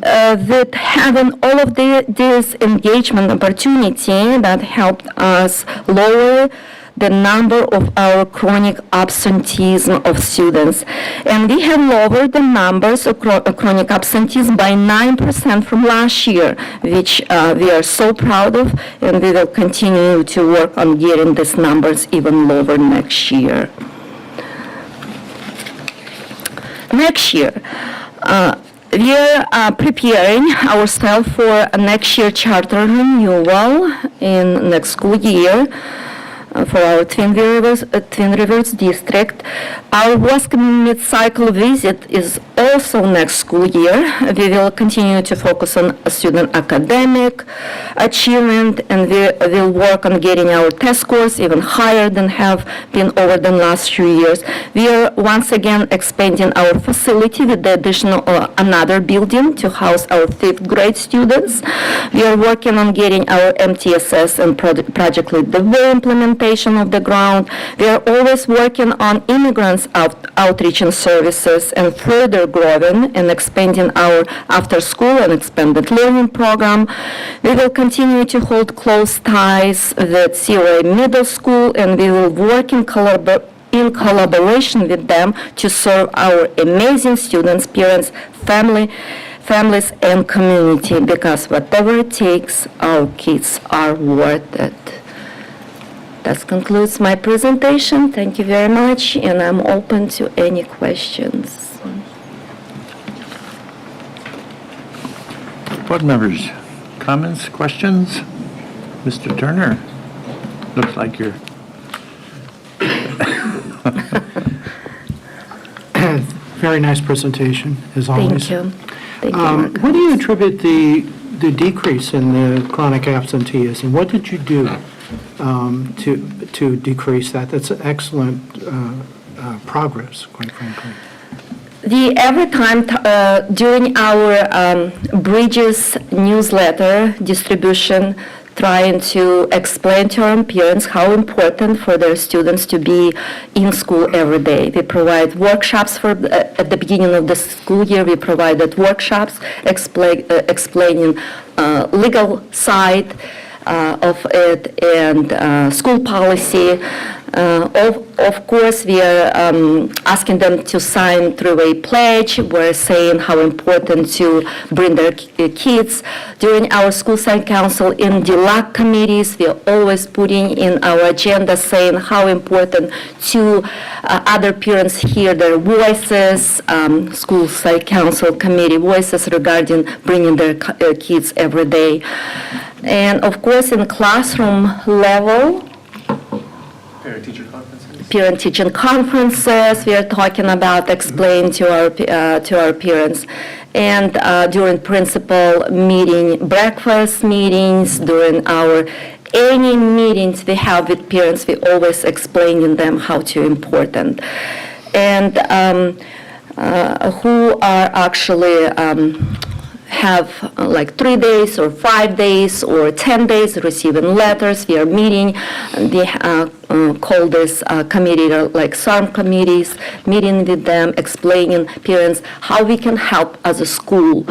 that having all of this engagement opportunity that helped us lower the number of our chronic absenteeism of students. And we have lowered the numbers of chronic absentees by 9% from last year, which we are so proud of, and we will continue to work on getting these numbers even lower next year. Next year, we are preparing ourselves for a next year charter renewal in next school year for our Twin Rivers district. Our WASCOM mid-cycle visit is also next school year. We will continue to focus on student academic achievement, and we will work on getting our test scores even higher than have been over the last few years. We are once again expanding our facility with the additional another building to house our 5th grade students. We are working on getting our MTSS and project lead the way implementation of the ground. We are always working on immigrants outreach and services and further growing and expanding our after-school and expanded learning program. We will continue to hold close ties with COA Middle School, and we will work in collaboration with them to serve our amazing students, parents, families, and community, because whatever it takes, our kids are worth it. That concludes my presentation. Thank you very much, and I'm open to any questions. Board members, comments, questions? Mr. Turner, looks like you're... Very nice presentation, as always. Thank you. Thank you, Mark. What do you attribute the decrease in the chronic absenteeism? What did you do to decrease that? That's excellent progress, quite frankly. Every time during our Bridges newsletter distribution trying to explain to our parents how important for their students to be in school every day. We provide workshops at the beginning of the school year. We provided workshops explaining legal side of it and school policy. Of course, we are asking them to sign through a pledge. We're saying how important to bring their kids. During our school site council in the LAC committees, we are always putting in our agenda saying how important to other parents hear their voices, school site council committee voices regarding bringing their kids every day. And of course, in classroom level, parent-teacher conferences, we are talking about explaining to our parents. And during principal meeting, breakfast meetings, during our any meetings we have with parents, we always explaining them how to important. And who are actually have like 3 days or 5 days or 10 days receiving letters. We are meeting, we call this committee like SARM committees, meeting with them, explaining parents how we can help as a school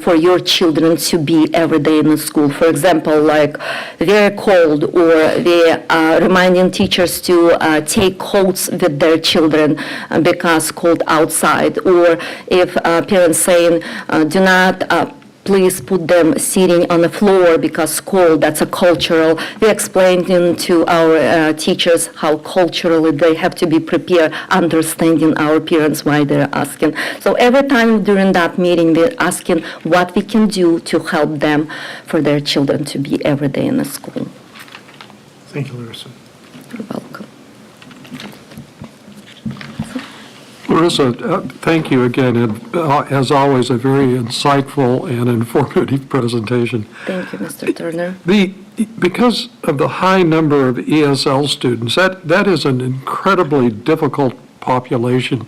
for your children to be every day in the school. For example, like very cold, or we are reminding teachers to take coats with their children because cold outside, or if parents saying do not please put them sitting on the floor because cold, that's a cultural. We explained to our teachers how culturally they have to be prepared, understanding our parents why they're asking. So every time during that meeting, we're asking what we can do to help them for their children to be every day in the school. Thank you, Larissa. You're welcome. Larissa, thank you again, and as always, a very insightful and informative presentation. Thank you, Mr. Turner. Because of the high number of ESL students, that is an incredibly difficult population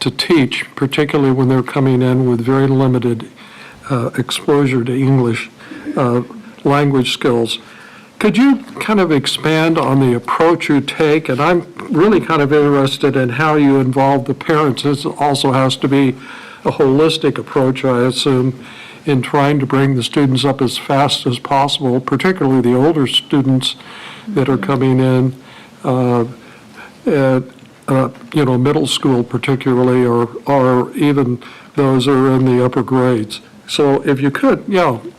to teach, particularly when they're coming in with very limited exposure to English language skills. Could you kind of expand on the approach you take? And I'm really kind of interested in how you involve the parents. This also has to be a holistic approach, I assume, in trying to bring the students up as fast as possible, particularly the older students that are coming in, middle school particularly, or even those who are in the upper grades. So if you could,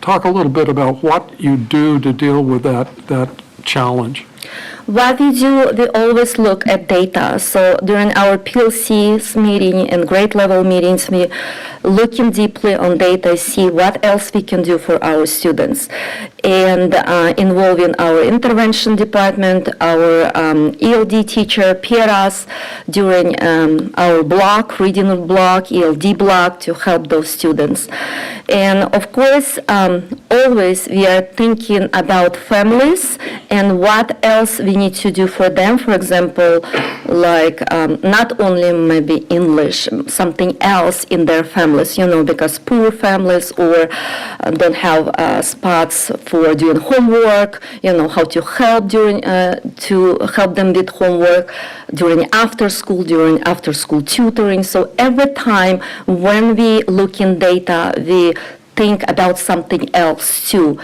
talk a little bit about what you do to deal with that challenge. What we do, we always look at data. So during our PLC's meeting and grade level meetings, we looking deeply on data, see what else we can do for our students. And involving our intervention department, our ELD teacher, PRS, during our block, reading block, ELD block, to help those students. And of course, always we are thinking about families and what else we need to do for them. For example, like not only maybe English, something else in their families, because poor families or don't have spots for doing homework, how to help to help them with homework during after school tutoring. So every time when we look in data, we think about something else too,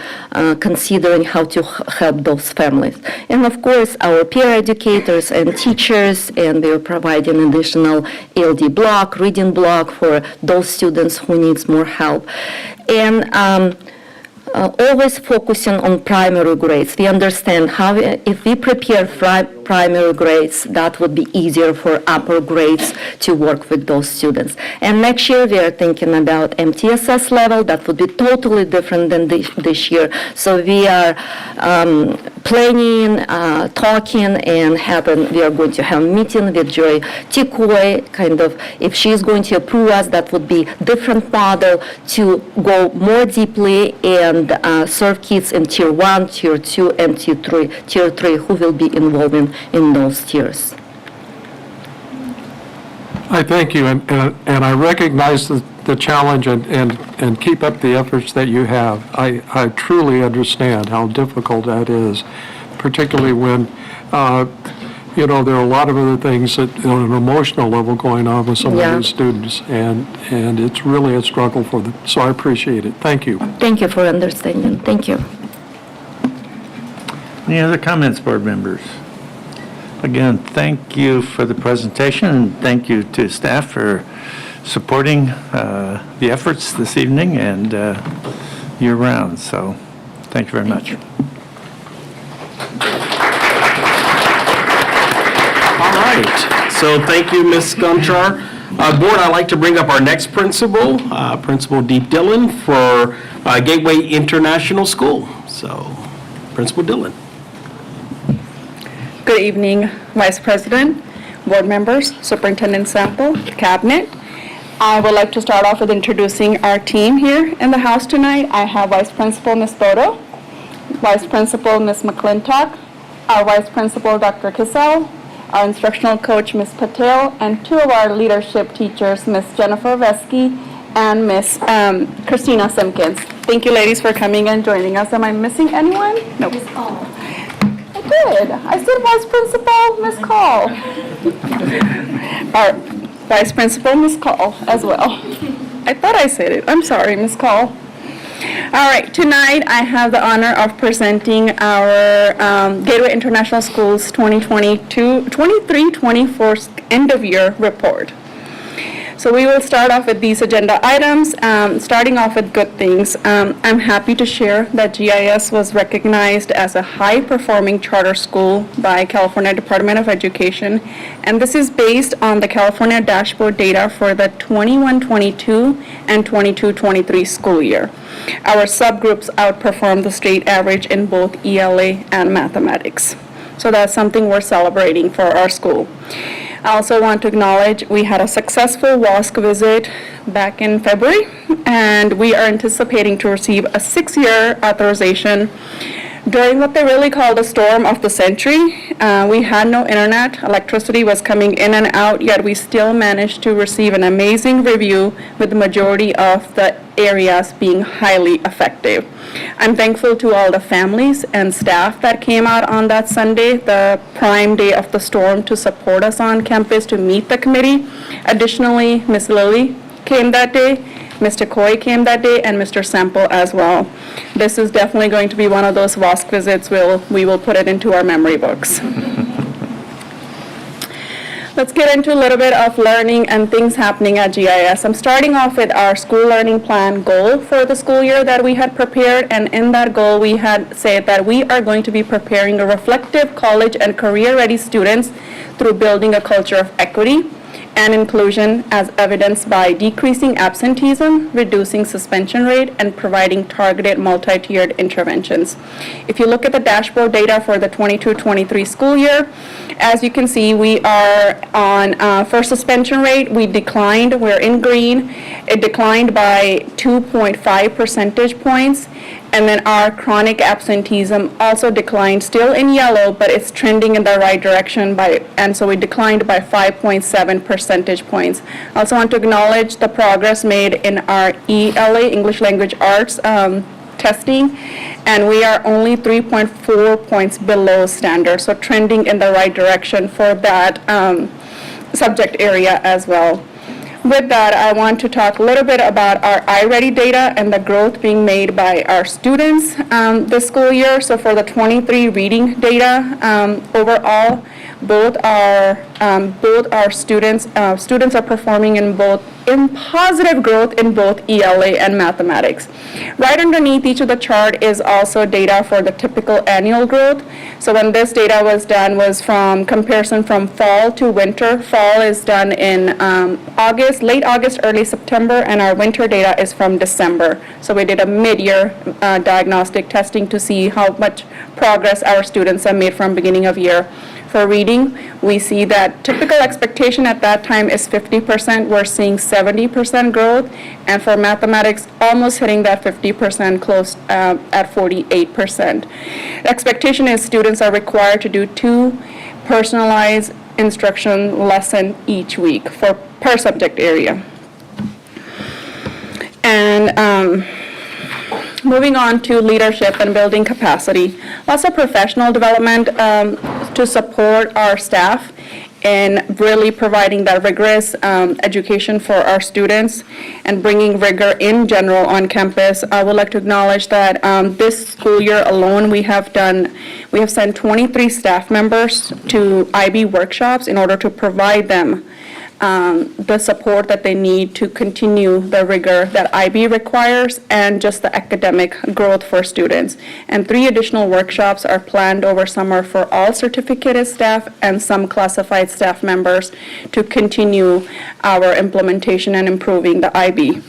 considering how to help those families. And of course, our peer educators and teachers, and we are providing additional ELD block, reading block for those students who needs more help. And always focusing on primary grades. We understand how, if we prepare primary grades, that would be easier for upper grades to work with those students. And next year, we are thinking about MTSS level. That would be totally different than this year. So we are planning, talking, and we are going to have a meeting with Joy Tikoi, kind of, if she's going to approve us, that would be different model to go more deeply and serve kids in Tier 1, Tier 2, and Tier 3 who will be involved in those tiers. I thank you, and I recognize that the challenge and keep up the efforts that you have. I truly understand how difficult that is, particularly when, there are a lot of other things that, on an emotional level going on with some of these students, and it's really a struggle for them. So I appreciate it. Thank you. Thank you for understanding. Thank you. Any other comments, board members? Again, thank you for the presentation, and thank you to staff for supporting the efforts this evening and year-round. So, thank you very much. All right, so thank you, Ms. Gunchar. Board, I'd like to bring up our next principal, Principal Deep Dillon for Gateway International School. So, Principal Dillon. Good evening, Vice President, board members, Superintendent Sample, Cabinet. I would like to start off with introducing our team here in the house tonight. I have Vice Principal Ms. Bodo, Vice Principal Ms. McClintock, our Vice Principal Dr. Kissel, our instructional coach Ms. Patel, and two of our leadership teachers, Ms. Jennifer Vesky and Ms. Christina Simpkins. Thank you, ladies, for coming and joining us. Am I missing anyone? No. Ms. Call. I did. I said Vice Principal Ms. Call. Our Vice Principal Ms. Call as well. I thought I said it. I'm sorry, Ms. Call. All right, tonight I have the honor of presenting our Gateway International Schools 2023-24 end of year report. So we will start off with these agenda items, starting off with good things. I'm happy to share that GIS was recognized as a high-performing charter school by California Department of Education, and this is based on the California dashboard data for the 21-22 and 22-23 school year. Our subgroups outperformed the state average in both ELA and mathematics. So that's something we're celebrating for our school. I also want to acknowledge we had a successful WASC visit back in February, and we are anticipating to receive a 6-year authorization during what they really called a storm of the century. We had no internet, electricity was coming in and out, yet we still managed to receive an amazing review with the majority of the areas being highly effective. I'm thankful to all the families and staff that came out on that Sunday, the prime day of the storm, to support us on campus to meet the committee. Additionally, Ms. Lilly came that day, Mr. Coy came that day, and Mr. Sample as well. This is definitely going to be one of those WASC visits we will put it into our memory books. Let's get into a little bit of learning and things happening at GIS. I'm starting off with our school learning plan goal for the school year that we had prepared, and in that goal we had said that we are going to be preparing a reflective college and career-ready students through building a culture of equity and inclusion as evidenced by decreasing absenteeism, reducing suspension rate, and providing targeted multi-tiered interventions. If you look at the dashboard data for the 22-23 school year, as you can see, we are on, for suspension rate, we declined, we're in green. It declined by 2.5 percentage points. And then our chronic absenteeism also declined, still in yellow, but it's trending in the right direction and so we declined by 5.7 percentage points. I also want to acknowledge the progress made in our ELA, English Language Arts, testing, and we are only 3.4 points below standard, so trending in the right direction for that subject area as well. With that, I want to talk a little bit about our iReady data and the growth being made by our students this school year. So for the 23 reading data, overall, both our students are performing in positive growth in both ELA and mathematics. Right underneath each of the chart is also data for the typical annual growth. So when this data was done was from comparison from fall to winter. Fall is done in August, late August, early September, and our winter data is from December. So we did a mid-year diagnostic testing to see how much progress our students have made from beginning of year. For reading, we see that typical expectation at that time is 50%. We're seeing 70% growth. And for mathematics, almost hitting that 50%, close at 48%. The expectation is students are required to do 2 personalized instruction lesson each week per subject area. And moving on to leadership and building capacity. Lots of professional development to support our staff in really providing that rigorous education for our students and bringing rigor in general on campus. I would like to acknowledge that this school year alone, we have sent 23 staff members to IB workshops in order to provide them the support that they need to continue the rigor that IB requires and just the academic growth for students. And 3 additional workshops are planned over summer for all certificated staff and some classified staff members to continue our implementation and improving the IB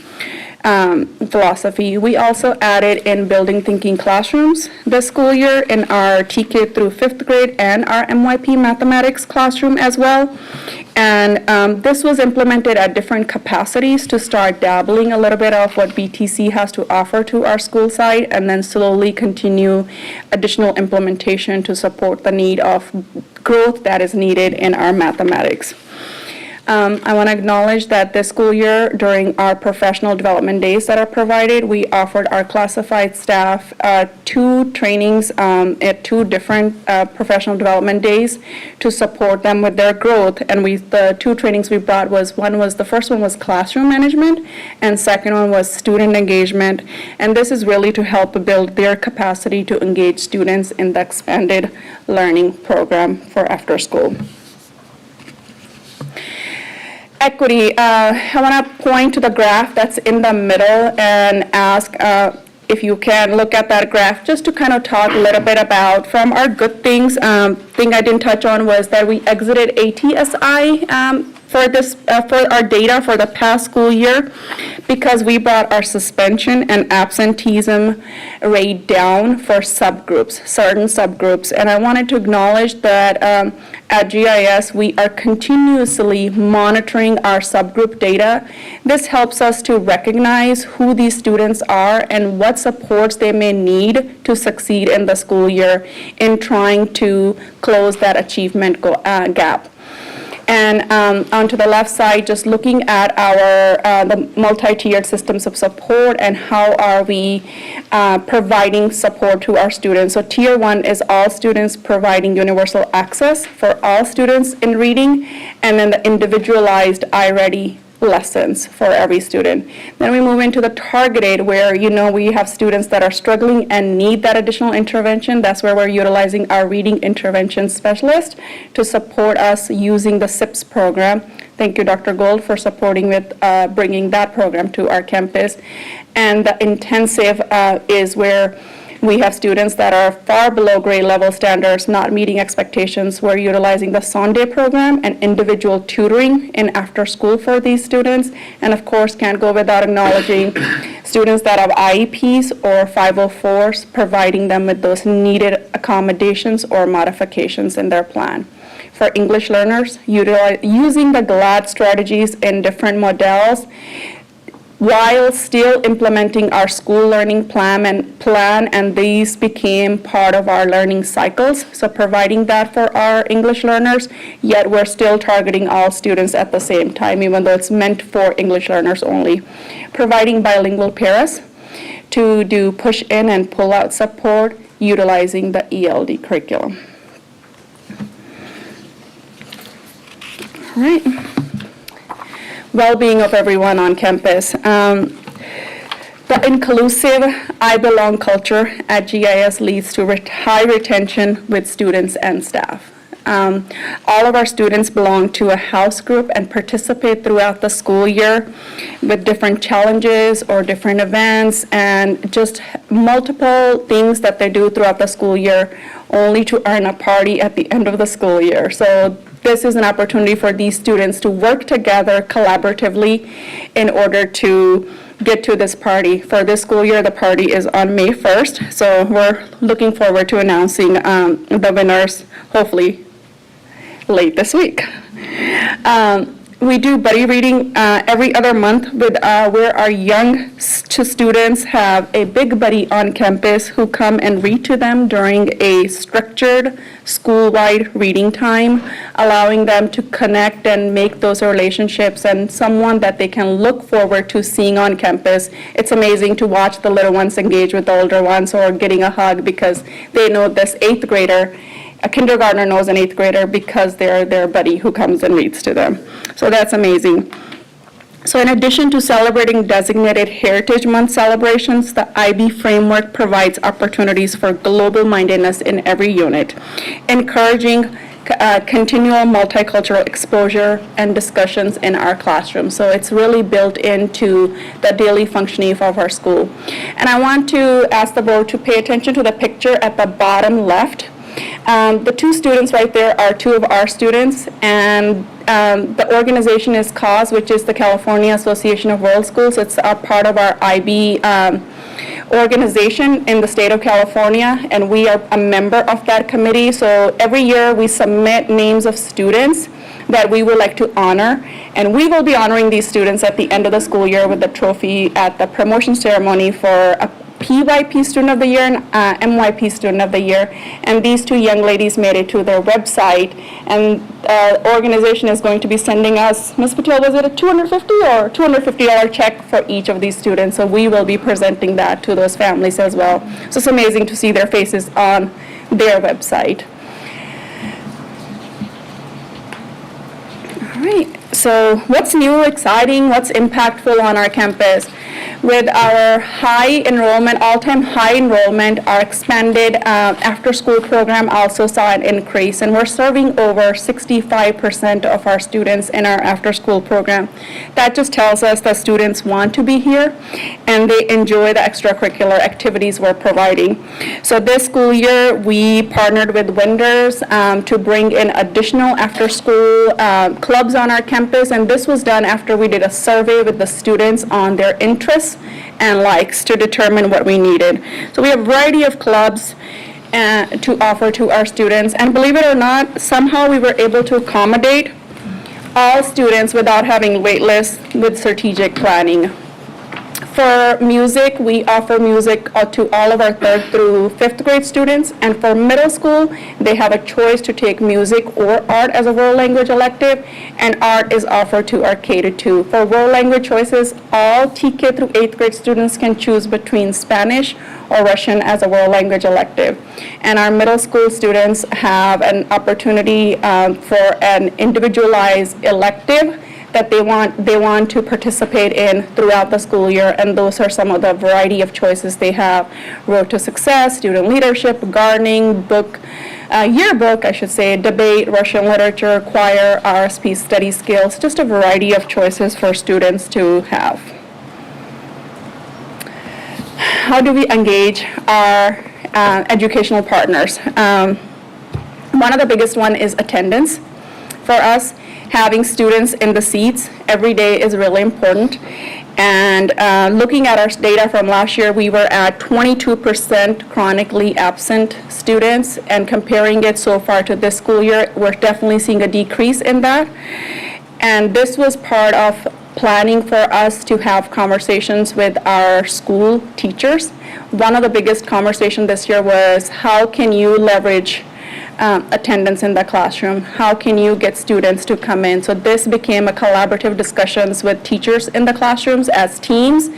philosophy. We also added in building thinking classrooms this school year in our TK through 5th grade and our MYP mathematics classroom as well. And this was implemented at different capacities to start dabbling a little bit of what BTC has to offer to our school site, and then slowly continue additional implementation to support the need of growth that is needed in our mathematics. I want to acknowledge that this school year, during our professional development days that are provided, we offered our classified staff 2 trainings at 2 different professional development days to support them with their growth. And the 2 trainings we brought the first one was classroom management, and second one was student engagement. And this is really to help build their capacity to engage students in the expanded learning program for after school. Equity, I want to point to the graph that's in the middle and ask if you can look at that graph just to kind of talk a little bit about from our good things. Thing I didn't touch on was that we exited ATSI for our data for the past school year because we brought our suspension and absenteeism rate down for subgroups, certain subgroups. And I wanted to acknowledge that at GIS, we are continuously monitoring our subgroup data. This helps us to recognize who these students are and what supports they may need to succeed in the school year in trying to close that achievement gap. And onto the left side, just looking at our the multi-tiered systems of support and how are we providing support to our students. So tier 1 is all students providing universal access for all students in reading, and then the individualized iReady lessons for every student. Then we move into the targeted where, we have students that are struggling and need that additional intervention. That's where we're utilizing our reading intervention specialist to support us using the SIPS program. Thank you, Dr. Gold, for supporting with bringing that program to our campus. And the intensive is where we have students that are far below grade level standards, not meeting expectations. We're utilizing the Sunday program and individual tutoring in after school for these students. And of course, can't go without acknowledging students that have IEPs or 504s, providing them with those needed accommodations or modifications in their plan. For English learners, using the GLAD strategies in different models, while still implementing our school learning plan, and these became part of our learning cycles, so providing that for our English learners, yet we're still targeting all students at the same time, even though it's meant for English learners only. Providing bilingual pairs to do push-in and pull-out support, utilizing the ELD curriculum. All right. Well-being of everyone on campus. The inclusive I belong culture at GIS leads to high retention with students and staff. All of our students belong to a house group and participate throughout the school year with different challenges or different events and just multiple things that they do throughout the school year only to earn a party at the end of the school year. So this is an opportunity for these students to work together collaboratively in order to get to this party. For this school year, the party is on May 1st, so we're looking forward to announcing the winners, hopefully late this week. we do buddy reading every other month with where our young students have a big buddy on campus who come and read to them during a structured school-wide reading time, allowing them to connect and make those relationships and someone that they can look forward to seeing on campus. It's amazing to watch the little ones engage with the older ones or getting a hug because they know this 8th grader. A kindergartner knows an 8th grader because they're their buddy who comes and reads to them. So that's amazing. So in addition to celebrating designated Heritage Month celebrations, the IB framework provides opportunities for global mindedness in every unit, encouraging continual multicultural exposure and discussions in our classroom. So it's really built into the daily functioning of our school. And I want to ask the board to pay attention to the picture at the bottom left. The 2 students right there are 2 of our students, and the organization is CAUSE, which is the California Association of World Schools. It's a part of our IB organization in the state of California, and we are a member of that committee. So every year we submit names of students that we would like to honor, and we will be honoring these students at the end of the school year with the trophy at the promotion ceremony for a PYP Student of the Year and MYP Student of the Year. And these 2 young ladies made it to their website, and the organization is going to be sending us, Ms. Patel, was it a $250 or $250 check for each of these students? So we will be presenting that to those families as well. So it's amazing to see their faces on their website. All right, so what's new, exciting, what's impactful on our campus? With our high enrollment, all-time high enrollment, our expanded after-school program also saw an increase, and we're serving over 65% of our students in our after-school program. That just tells us that students want to be here, and they enjoy the extracurricular activities we're providing. So this school year, we partnered with vendors to bring in additional after-school clubs on our campus, and this was done after we did a survey with the students on their interests and likes to determine what we needed. So we have a variety of clubs to offer to our students, and believe it or not, somehow we were able to accommodate all students without having wait lists with strategic planning. For music, we offer music to all of our 3rd through 5th grade students, and for middle school, they have a choice to take music or art as a world language elective, and art is offered to our K-2. For world language choices, all TK through 8th grade students can choose between Spanish or Russian as a world language elective. And our middle school students have an opportunity for an individualized elective that they want to participate in throughout the school year, and those are some of the variety of choices they have. Road to Success, Student Leadership, Gardening, Book, Yearbook, I should say, Debate, Russian Literature, Choir, RSP Study Skills, just a variety of choices for students to have. How do we engage our educational partners? One of the biggest one is attendance. For us, having students in the seats every day is really important. And looking at our data from last year, we were at 22% chronically absent students, and comparing it so far to this school year, we're definitely seeing a decrease in that. And this was part of planning for us to have conversations with our school teachers. One of the biggest conversations this year was, how can you leverage attendance in the classroom? How can you get students to come in? So this became a collaborative discussions with teachers in the classrooms as teams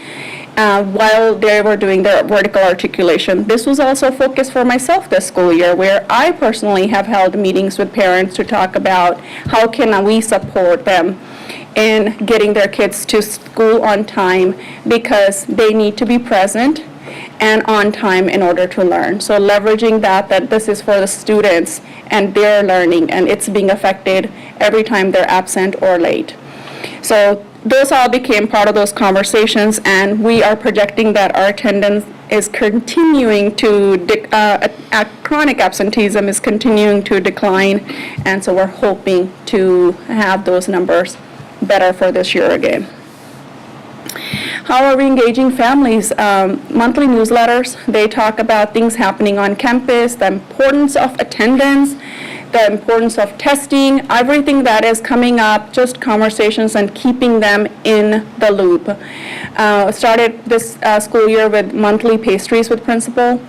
while they were doing their vertical articulation. This was also a focus for myself this school year, where I personally have held meetings with parents to talk about how can we support them in getting their kids to school on time, because they need to be present and on time in order to learn. So leveraging that this is for the students and their learning, and it's being affected every time they're absent or late. So those all became part of those conversations, and we are projecting that our attendance is continuing to, chronic absenteeism is continuing to decline, and so we're hoping to have those numbers better for this year again. How are we engaging families? Monthly newsletters, they talk about things happening on campus, the importance of attendance, the importance of testing, everything that is coming up, just conversations and keeping them in the loop. Started this school year with monthly pastries with principal.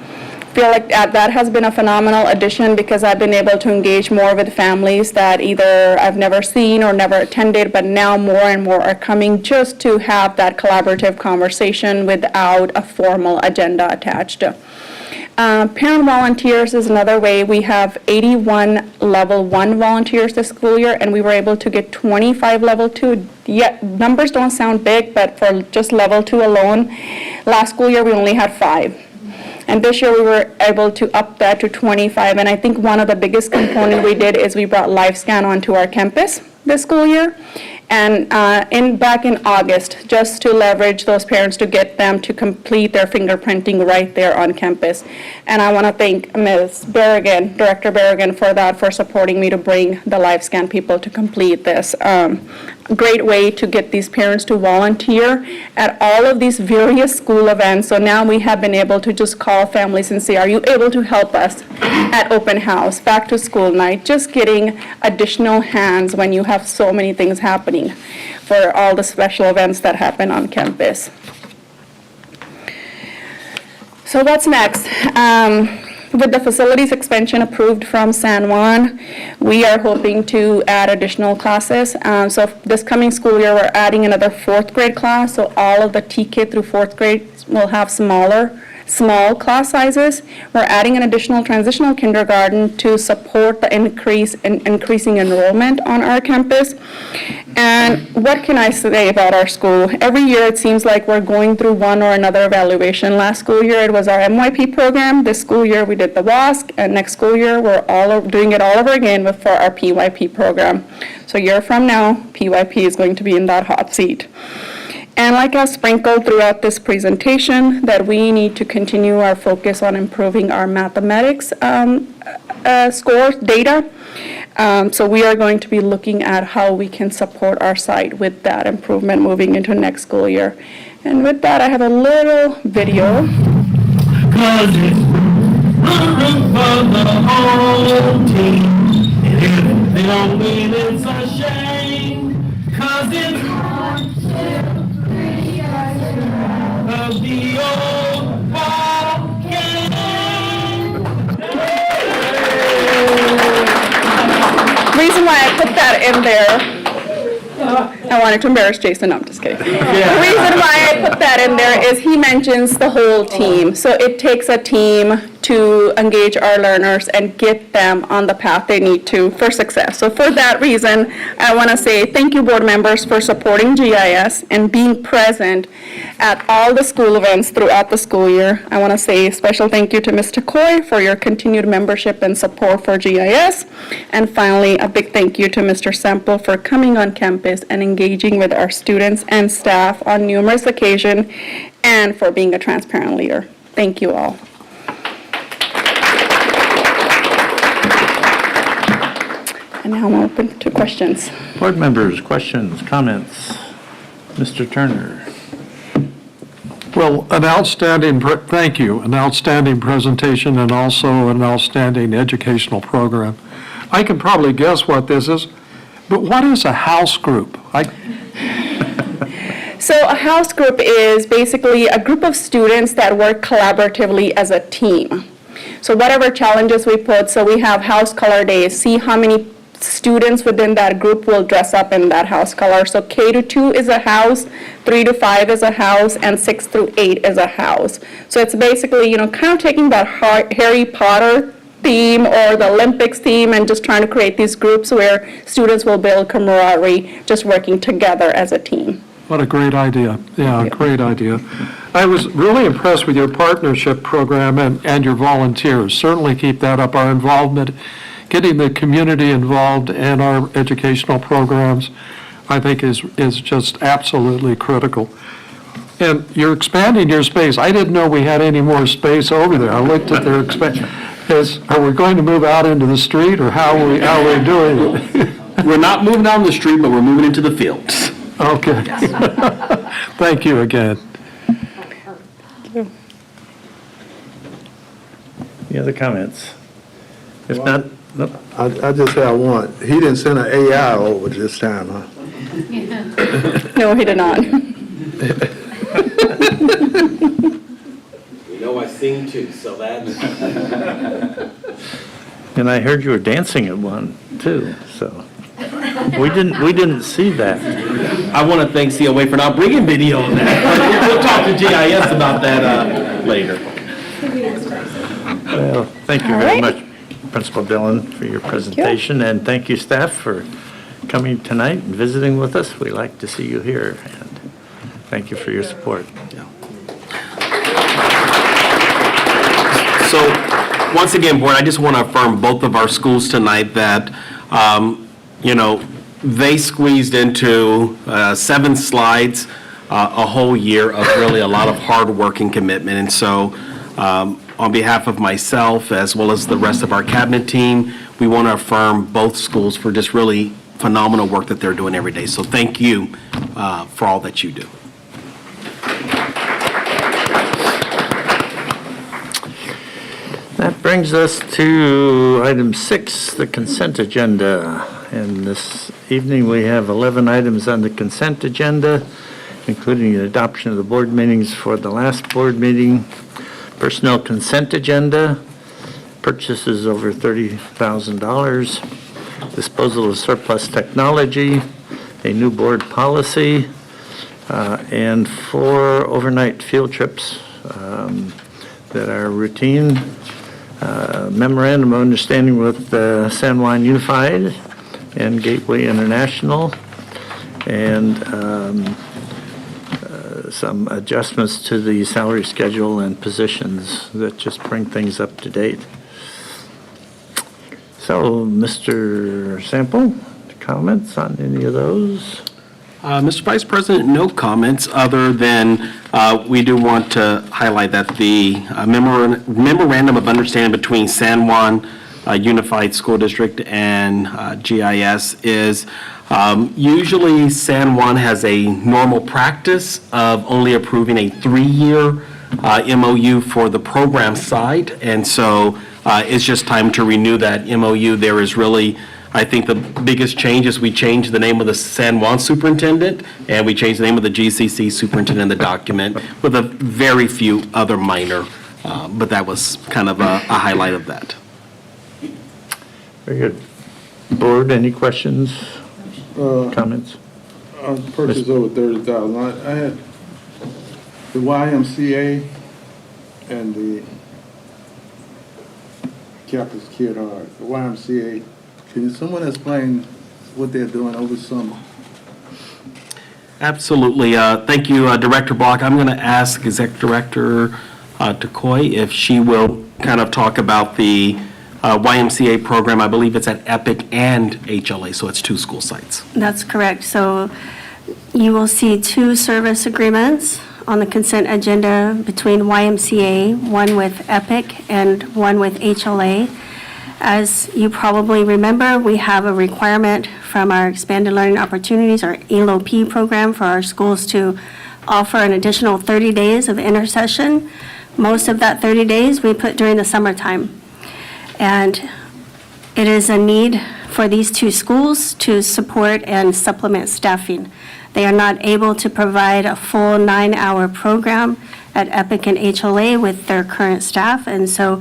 Feel like that has been a phenomenal addition because I've been able to engage more with families that either I've never seen or never attended, but now more and more are coming just to have that collaborative conversation without a formal agenda attached. Parent volunteers is another way. We have 81 level 1 volunteers this school year, and we were able to get 25 level 2. Yeah, numbers don't sound big, but for just level 2 alone, last school year we only had 5. And this year we were able to up that to 25. And I think one of the biggest component we did is we brought LiveScan onto our campus this school year. And back in August, just to leverage those parents to get them to complete their fingerprinting right there on campus. And I want to thank Ms. Berrigan, Director Berrigan, for that, for supporting me to bring the LiveScan people to complete this. Great way to get these parents to volunteer at all of these various school events. So now we have been able to just call families and say, are you able to help us at open house, back to school night, just getting additional hands when you have so many things happening for all the special events that happen on campus. So what's next? With the facilities expansion approved from San Juan, we are hoping to add additional classes. So this coming school year, we're adding another 4th grade class. So all of the TK through 4th grade will have small class sizes. We're adding an additional transitional kindergarten to support the increasing enrollment on our campus. And what can I say about our school? Every year it seems like we're going through one or another evaluation. Last school year it was our MYP program. This school year we did the WASC, and next school year we're doing it all over again for our PYP program. So a year from now, PYP is going to be in that hot seat. And like I sprinkled throughout this presentation, that we need to continue our focus on improving our mathematics scores, data. So we are going to be looking at how we can support our site with that improvement moving into next school year. And with that, I have a little video. For the whole team, and if they don't win, it's a shame, 'cause it's 1, 2, 3 of the old ball game. Reason why I put that in there, I wanted to embarrass Jason, no, I'm just kidding. The reason why I put that in there is he mentions the whole team. So it takes a team to engage our learners and get them on the path they need to for success. So for that reason, I want to say thank you, board members, for supporting GIS and being present at all the school events throughout the school year. I want to say a special thank you to Mr. Coy for your continued membership and support for GIS. And finally, a big thank you to Mr. Semple for coming on campus and engaging with our students and staff on numerous occasions, and for being a transparent leader. Thank you all. And now I'm open to questions. Board members, questions, comments? Mr. Turner. Well, thank you, an outstanding presentation and also an outstanding educational program. I can probably guess what this is, but what is a house group? So a house group is basically a group of students that work collaboratively as a team. So whatever challenges we put, so we have house color days, see how many students within that group will dress up in that house color. So K to 2 is a house, 3 to 5 is a house, and 6 through 8 is a house. So it's basically, kind of taking that Harry Potter theme or the Olympics theme and just trying to create these groups where students will build camaraderie, just working together as a team. What a great idea. Yeah, great idea. I was really impressed with your partnership program and your volunteers. Certainly keep that up. Our involvement, getting the community involved in our educational programs, I think is just absolutely critical. And you're expanding your space. I didn't know we had any more space over there. I looked at their expansion. Are we going to move out into the street, or how are we doing it? We're not moving out in the street, but we're moving into the fields. Okay. Thank you again. Any other comments? If not, I just have one. He didn't send an AI over this time, huh? No, he did not. You know I sing too, so that's. And I heard you were dancing at one, too, so. We didn't see that. I want to thank COA for not bringing video of that. We'll talk to GIS about that later. Well, thank you very much, Principal Dillon, for your presentation, and thank you, staff, for coming tonight and visiting with us. We like to see you here, and thank you for your support. So, once again, Board, I just want to affirm both of our schools tonight that, they squeezed into 7 slides, a whole year of really a lot of hard work and commitment. And so, on behalf of myself, as well as the rest of our cabinet team, we want to affirm both schools for just really phenomenal work that they're doing every day. So thank you for all that you do. That brings us to item 6, the consent agenda. And this evening, we have 11 items on the consent agenda, including the adoption of the board meetings for the last board meeting, personnel consent agenda, purchases over $30,000, disposal of surplus technology, a new board policy, and 4 overnight field trips that are routine. Memorandum of understanding with San Juan Unified and Gateway International, and some adjustments to the salary schedule and positions that just bring things up to date. So, Mr. Sample, comments on any of those? Mr. Vice President, no comments other than we do want to highlight that the memorandum of understanding between San Juan Unified School District and GIS is usually San Juan has a normal practice of only approving a 3-year MOU for the program side. And so it's just time to renew that MOU. There is really, I think the biggest change is we changed the name of the San Juan superintendent, and we changed the name of the GCC superintendent in the document with a very few other minor, but that was kind of a highlight of that. Very good. Board, any questions, comments? Purchase over 30,000. I had the YMCA and the Campus Kid Hard. The YMCA, can someone explain what they're doing over summer? Absolutely. Thank you, Director Block. I'm going to ask Executive Director Decoy if she will kind of talk about the YMCA program. I believe it's at EPIC and HLA, so it's 2 school sites. That's correct. So you will see 2 service agreements on the consent agenda between YMCA, one with EPIC and one with HLA. As you probably remember, we have a requirement from our Expanded Learning Opportunities, our ELOP program, for our schools to offer an additional 30 days of intercession. Most of that 30 days we put during the summertime. And it is a need for these 2 schools to support and supplement staffing. They are not able to provide a full 9-hour program at EPIC and HLA with their current staff, and so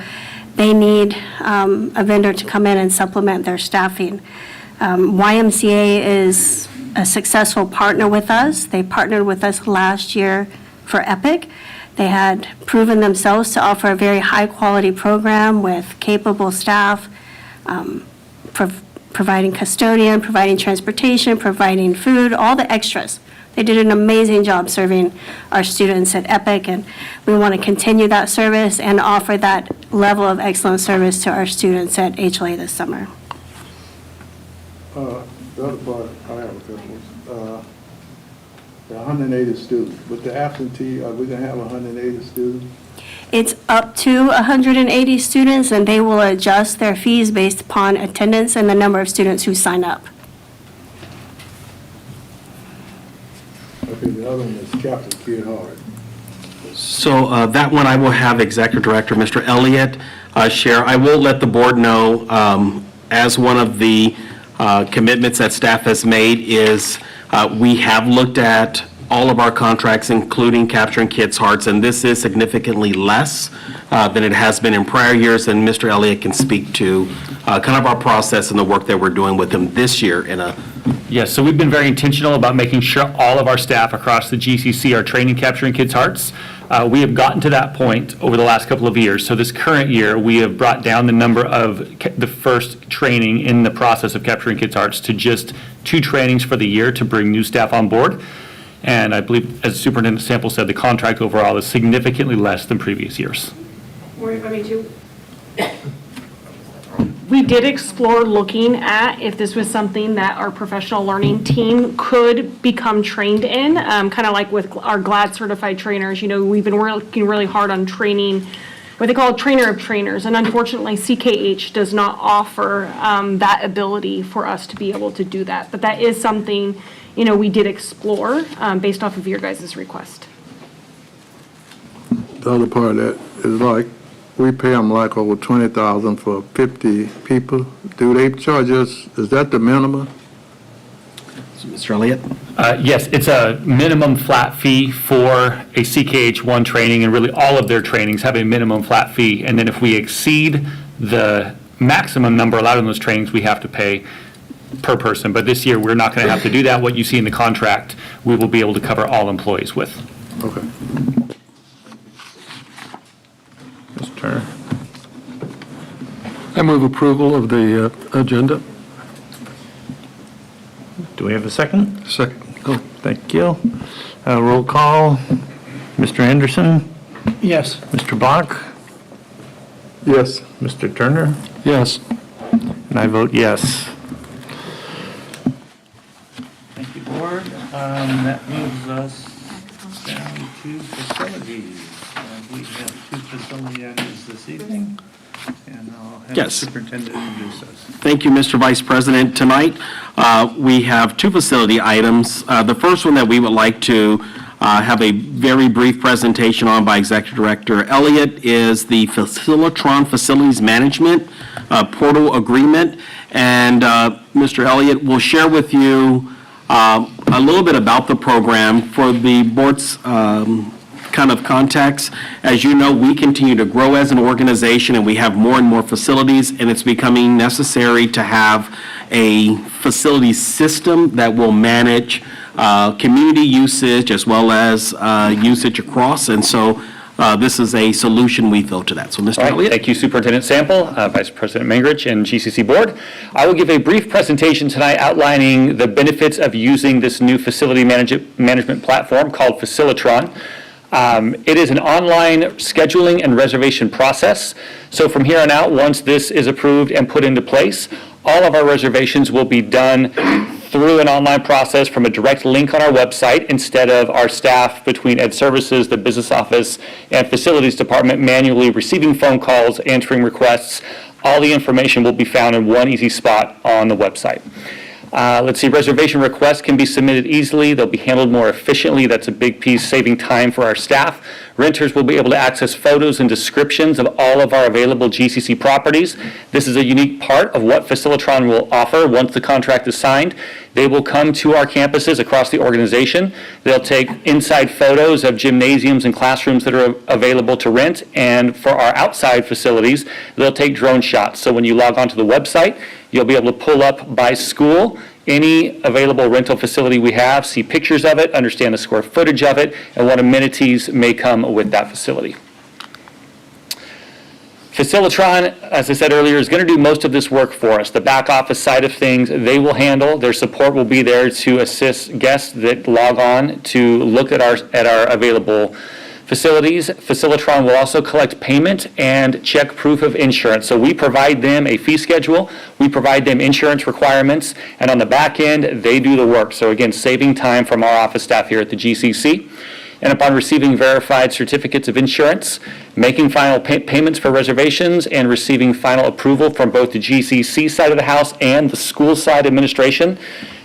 they need a vendor to come in and supplement their staffing. YMCA is a successful partner with us. They partnered with us last year for EPIC. They had proven themselves to offer a very high-quality program with capable staff, providing custodian, providing transportation, providing food, all the extras. They did an amazing job serving our students at EPIC, and we want to continue that service and offer that level of excellent service to our students at HLA this summer. The other part, I have a couple. The 180 students. With the absentee, are we going to have 180 students? It's up to 180 students, and they will adjust their fees based upon attendance and the number of students who sign up. Okay, the other one is Captain Kid Hard. So that one I will have Executive Director Mr. Elliott share. I will let the board know as one of the commitments that staff has made is we have looked at all of our contracts, including capturing kids' hearts, and this is significantly less than it has been in prior years, and Mr. Elliott can speak to kind of our process and the work that we're doing with them this year in a Yes, so we've been very intentional about making sure all of our staff across the GCC are trained in capturing kids' hearts. We have gotten to that point over the last couple of years. So this current year, we have brought down the number of the first training in the process of capturing kids' hearts to just 2 trainings for the year to bring new staff on board. And I believe, as Superintendent Sample said, the contract overall is significantly less than previous years. We did explore looking at if this was something that our professional learning team could become trained in, kind of like with our GLAD certified trainers. You know, we've been working really hard on training what they call a trainer of trainers, and unfortunately CKH does not offer that ability for us to be able to do that. But that is something, you know, we did explore based off of your guys' request. The other part of that is like, we pay them like over $20,000 for 50 people. Do they charge us, is that the minimum? Mr. Elliott? Yes, it's a minimum flat fee for a CKH1 training, and really all of their trainings have a minimum flat fee. And then if we exceed the maximum number allowed in those trainings, we have to pay per person. But this year, we're not going to have to do that. What you see in the contract, we will be able to cover all employees with. Okay. Mr. Turner. I move approval of the agenda. Do we have a second? Second. Oh, thank you. Roll call. Mr. Anderson? Yes. Mr. Bach? Yes. Mr. Turner? Yes. And I vote yes. Thank you, Board. That moves us down to facilities. We have 2 facility items this evening, and I'll have the Superintendent introduce us. Thank you, Mr. Vice President. Tonight, we have 2 facility items. The first one that we would like to have a very brief presentation on by Executive Director Elliott is the Facilitron Facilities Management Portal Agreement. And Mr. Elliott will share with you a little bit about the program for the board's kind of context. As you know, we continue to grow as an organization, and we have more and more facilities, and it's becoming necessary to have a facility system that will manage community usage as well as usage across. And so this is a solution we feel to that. So, Mr. Elliott. Thank you, Superintendent Sample, Vice President Mangrich, and GCC Board. I will give a brief presentation tonight outlining the benefits of using this new facility management platform called Facilitron. It is an online scheduling and reservation process. So from here on out, once this is approved and put into place, all of our reservations will be done through an online process from a direct link on our website instead of our staff between Ed Services, the Business Office, and Facilities Department manually receiving phone calls, answering requests. All the information will be found in one easy spot on the website. Let's see, reservation requests can be submitted easily. They'll be handled more efficiently. That's a big piece, saving time for our staff. Renters will be able to access photos and descriptions of all of our available GCC properties. This is a unique part of what Facilitron will offer once the contract is signed. They will come to our campuses across the organization. They'll take inside photos of gymnasiums and classrooms that are available to rent, and for our outside facilities, they'll take drone shots. So when you log onto the website, you'll be able to pull up by school any available rental facility we have, see pictures of it, understand the square footage of it, and what amenities may come with that facility. Facilitron, as I said earlier, is going to do most of this work for us. The back office side of things, they will handle. Their support will be there to assist guests that log on to look at our available facilities. Facilitron will also collect payment and check proof of insurance. So we provide them a fee schedule, we provide them insurance requirements, and on the back end, they do the work. So again, saving time from our office staff here at the GCC. And upon receiving verified certificates of insurance, making final payments for reservations, and receiving final approval from both the GCC side of the house and the school side administration,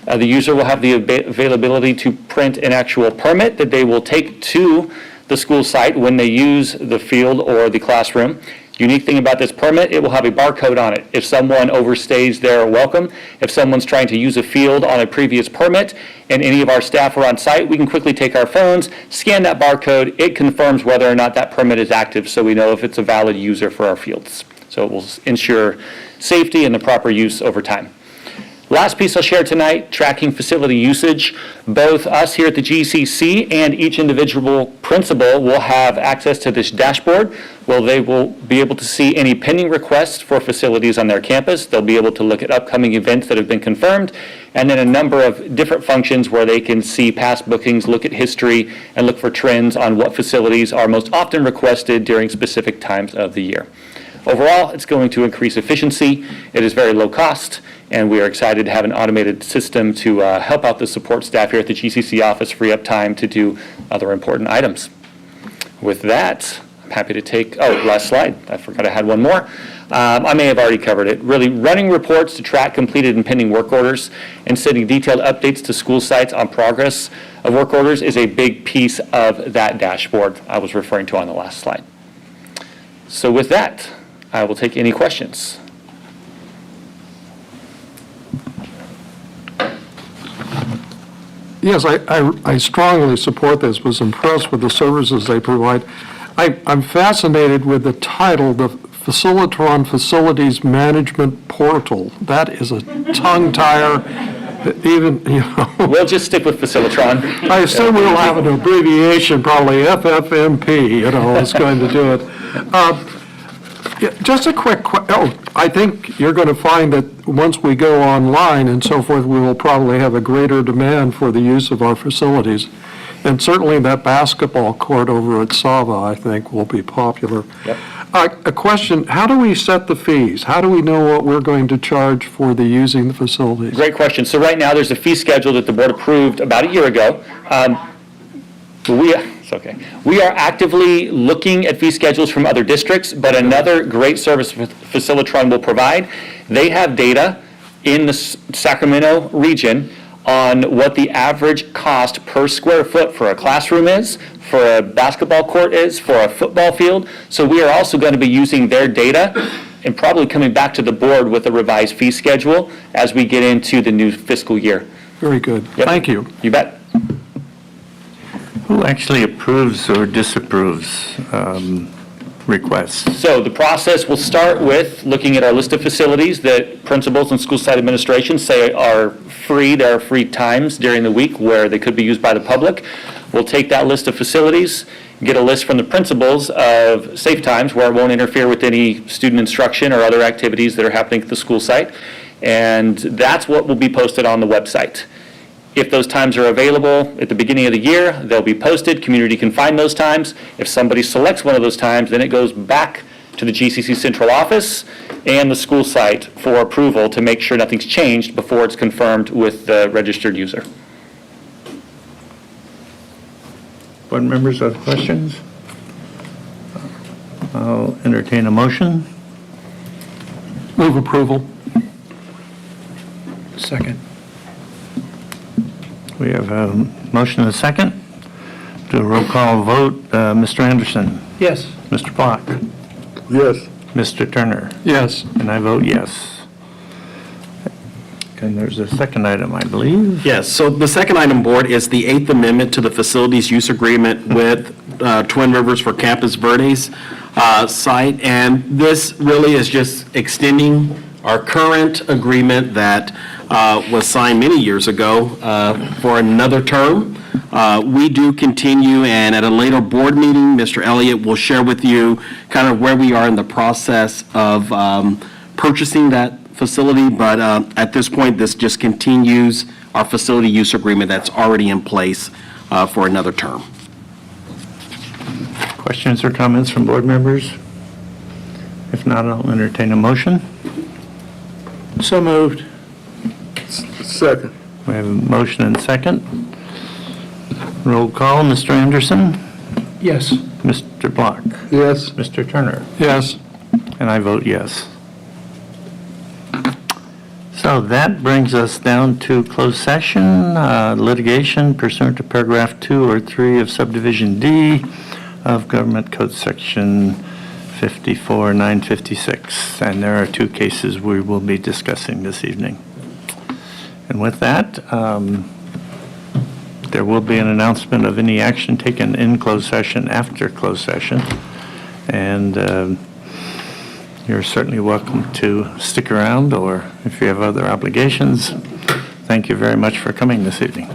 the user will have the availability to print an actual permit that they will take to the school site when they use the field or the classroom, Unique thing about this permit, it will have a barcode on it. If someone overstays their welcome, if someone's trying to use a field on a previous permit and any of our staff are on site, we can quickly take our phones, scan that barcode, it confirms whether or not that permit is active so we know if it's a valid user for our fields. So it will ensure safety and the proper use over time. Last piece I'll share tonight, tracking facility usage. Both us here at the GCC and each individual principal will have access to this dashboard where they will be able to see any pending requests for facilities on their campus. They'll be able to look at upcoming events that have been confirmed, and then a number of different functions where they can see past bookings, look at history, and look for trends on what facilities are most often requested during specific times of the year. Overall, it's going to increase efficiency. It is very low cost, and we are excited to have an automated system to help out the support staff here at the GCC office, free up time to do other important items. With that, I'm happy to take, last slide. I forgot I had one more. I may have already covered it. Really, running reports to track completed and pending work orders and sending detailed updates to school sites on progress of work orders is a big piece of that dashboard I was referring to on the last slide. So with that, I will take any questions. Yes, I strongly support this, was impressed with the services they provide. I'm fascinated with the title, the Facilitron Facilities Management Portal. That is a tongue tire, even, you know. We'll just stick with Facilitron. I assume we'll have an abbreviation, probably FFMP, you know, is going to do it. Yeah, just a quick, I think you're going to find that once we go online and so forth, we will probably have a greater demand for the use of our facilities. And certainly that basketball court over at Sava, I think, will be popular. Yep. A question, how do we set the fees? How do we know what we're going to charge for the using the facilities? Great question. So right now, there's a fee schedule that the board approved about a year ago. We are actively looking at fee schedules from other districts, but another great service Facilitron will provide, they have data in the Sacramento region on what the average cost per square foot for a classroom is, for a basketball court is, for a football field. So we are also going to be using their data and probably coming back to the board with a revised fee schedule as we get into the new fiscal year. Very good. Yep. Thank you. You bet. Who actually approves or disapproves requests? So the process will start with looking at our list of facilities that principals and school site administration say are free. There are free times during the week where they could be used by the public. We'll take that list of facilities, get a list from the principals of safe times where it won't interfere with any student instruction or other activities that are happening at the school site. And that's what will be posted on the website. If those times are available at the beginning of the year, they'll be posted. Community can find those times. If somebody selects one of those times, then it goes back to the GCC central office and the school site for approval to make sure nothing's changed before it's confirmed with the registered user. Board members have questions? I'll entertain a motion. Move approval. Second. We have a motion and a second. Do a roll call vote. Mr. Anderson? Yes. Mr. Block? Yes. Mr. Turner? Yes. And I vote yes. And there's a second item, I believe. Yes, so the second item, board, is the Eighth Amendment to the Facilities Use Agreement with Twin Rivers for Campus Verdes site. And this really is just extending our current agreement that was signed many years ago for another term. We do continue, and at a later board meeting, Mr. Elliott will share with you kind of where we are in the process of purchasing that facility, but at this point, this just continues our facility use agreement that's already in place for another term. Questions or comments from board members? If not, I'll entertain a motion. So moved. Second. We have a motion and second. Roll call, Mr. Anderson? Yes. Mr. Block? Yes. Mr. Turner? Yes. And I vote yes. So that brings us down to closed session, litigation pursuant to paragraph 2 or 3 of subdivision D of Government Code Section 954, 956. And there are two cases we will be discussing this evening. And with that, there will be an announcement of any action taken in closed session after closed session. And you're certainly welcome to stick around, or if you have other obligations. Thank you very much for coming this evening.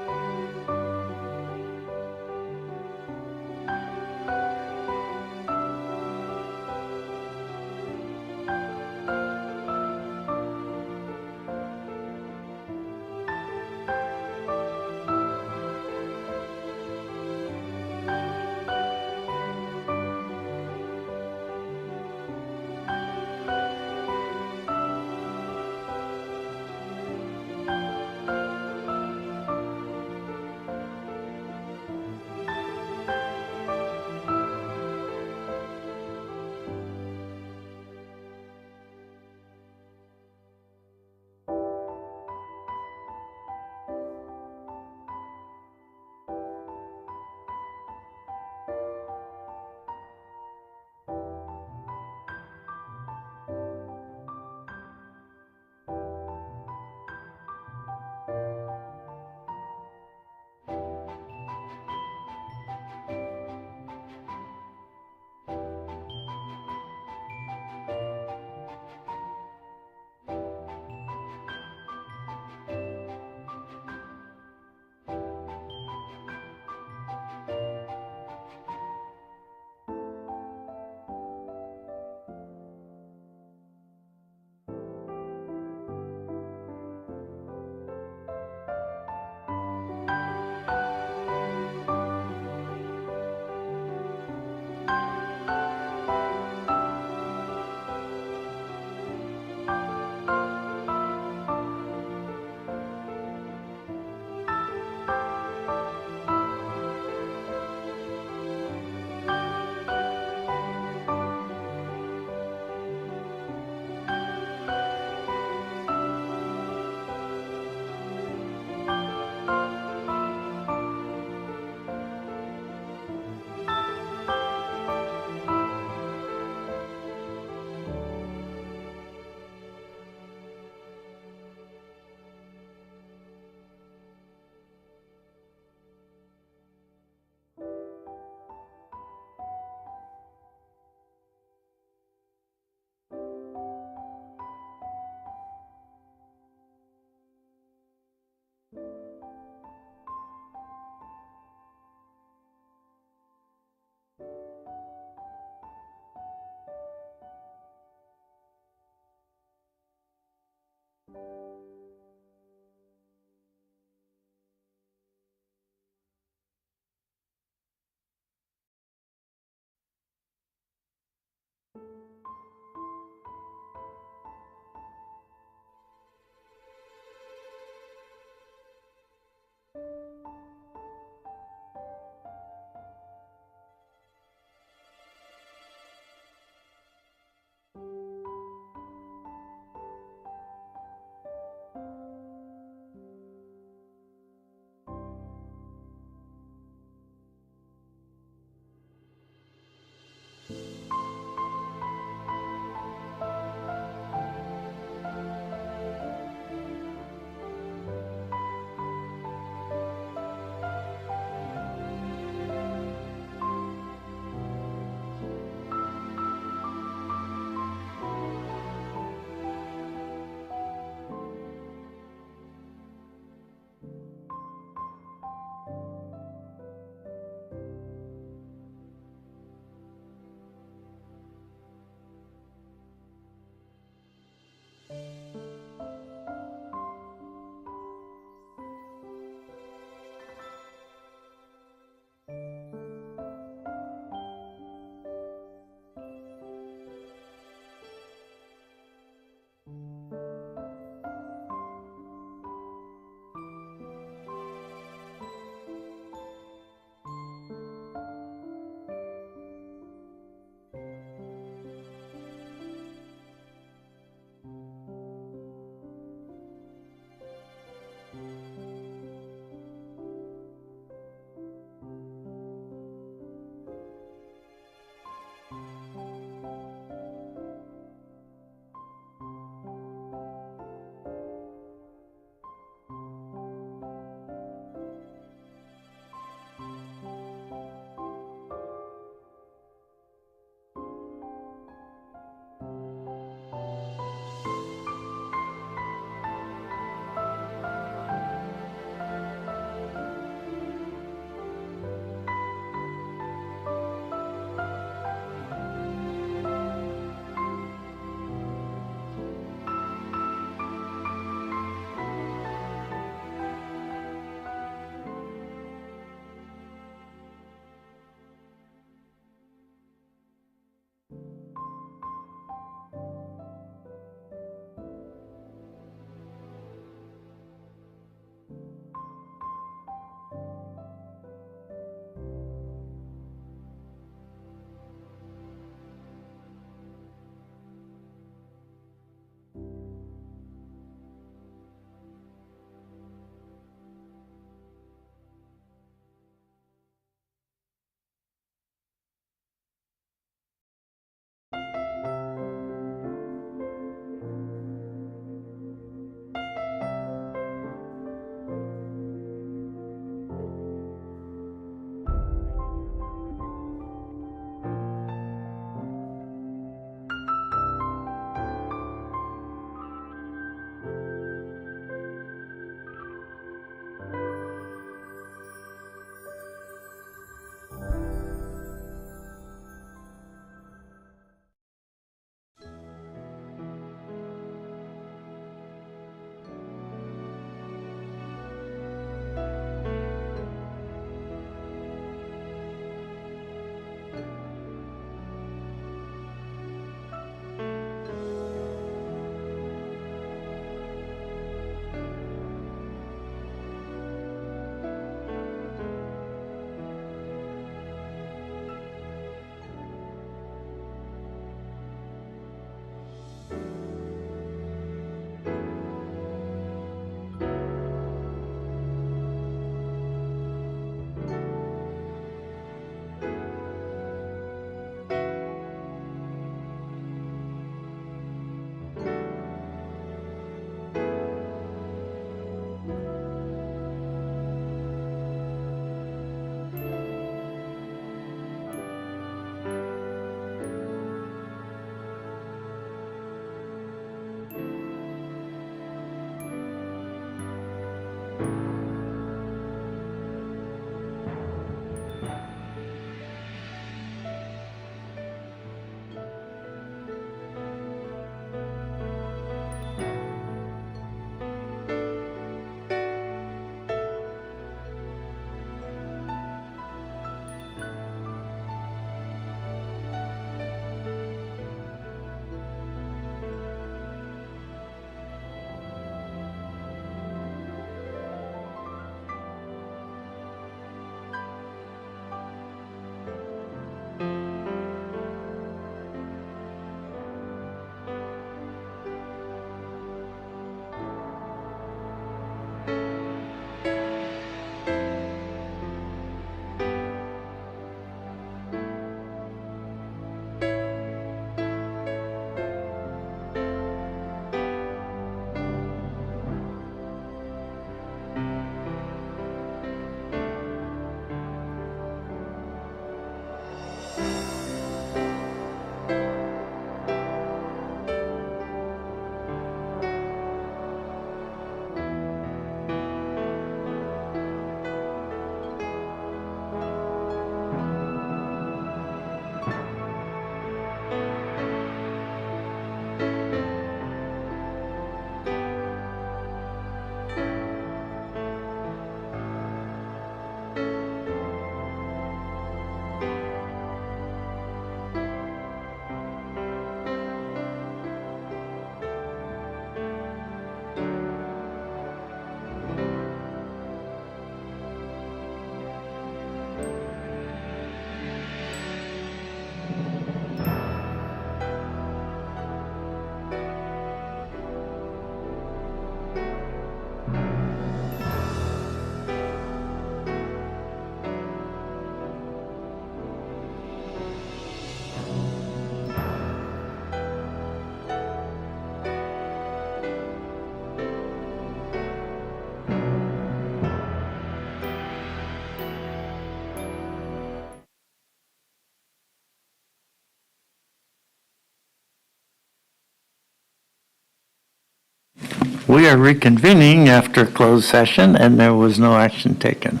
We are reconvening after closed session, and there was no action taken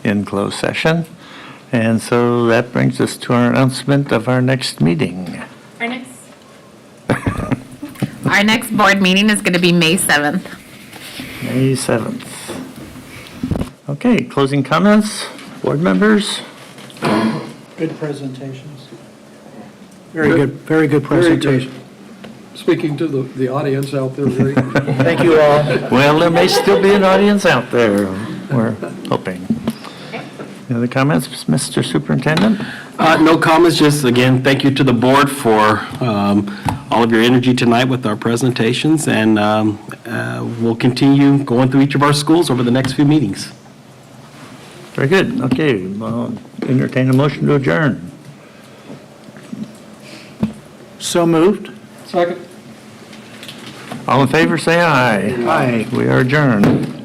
in closed session. And so that brings us to our announcement of our next meeting. Our next board meeting is going to be May 7th. May 7th. Okay, closing comments, board members? Good presentations. Very good presentation. Speaking to the audience out there, very. Thank you all. Well, there may still be an audience out there, we're hoping. Any other comments, Mr. Superintendent? No comments, just again, thank you to the board for all of your energy tonight with our presentations, and we'll continue going through each of our schools over the next few meetings. Very good, okay, entertain a motion to adjourn. So moved. Second. All in favor, say aye. Aye. We are adjourned.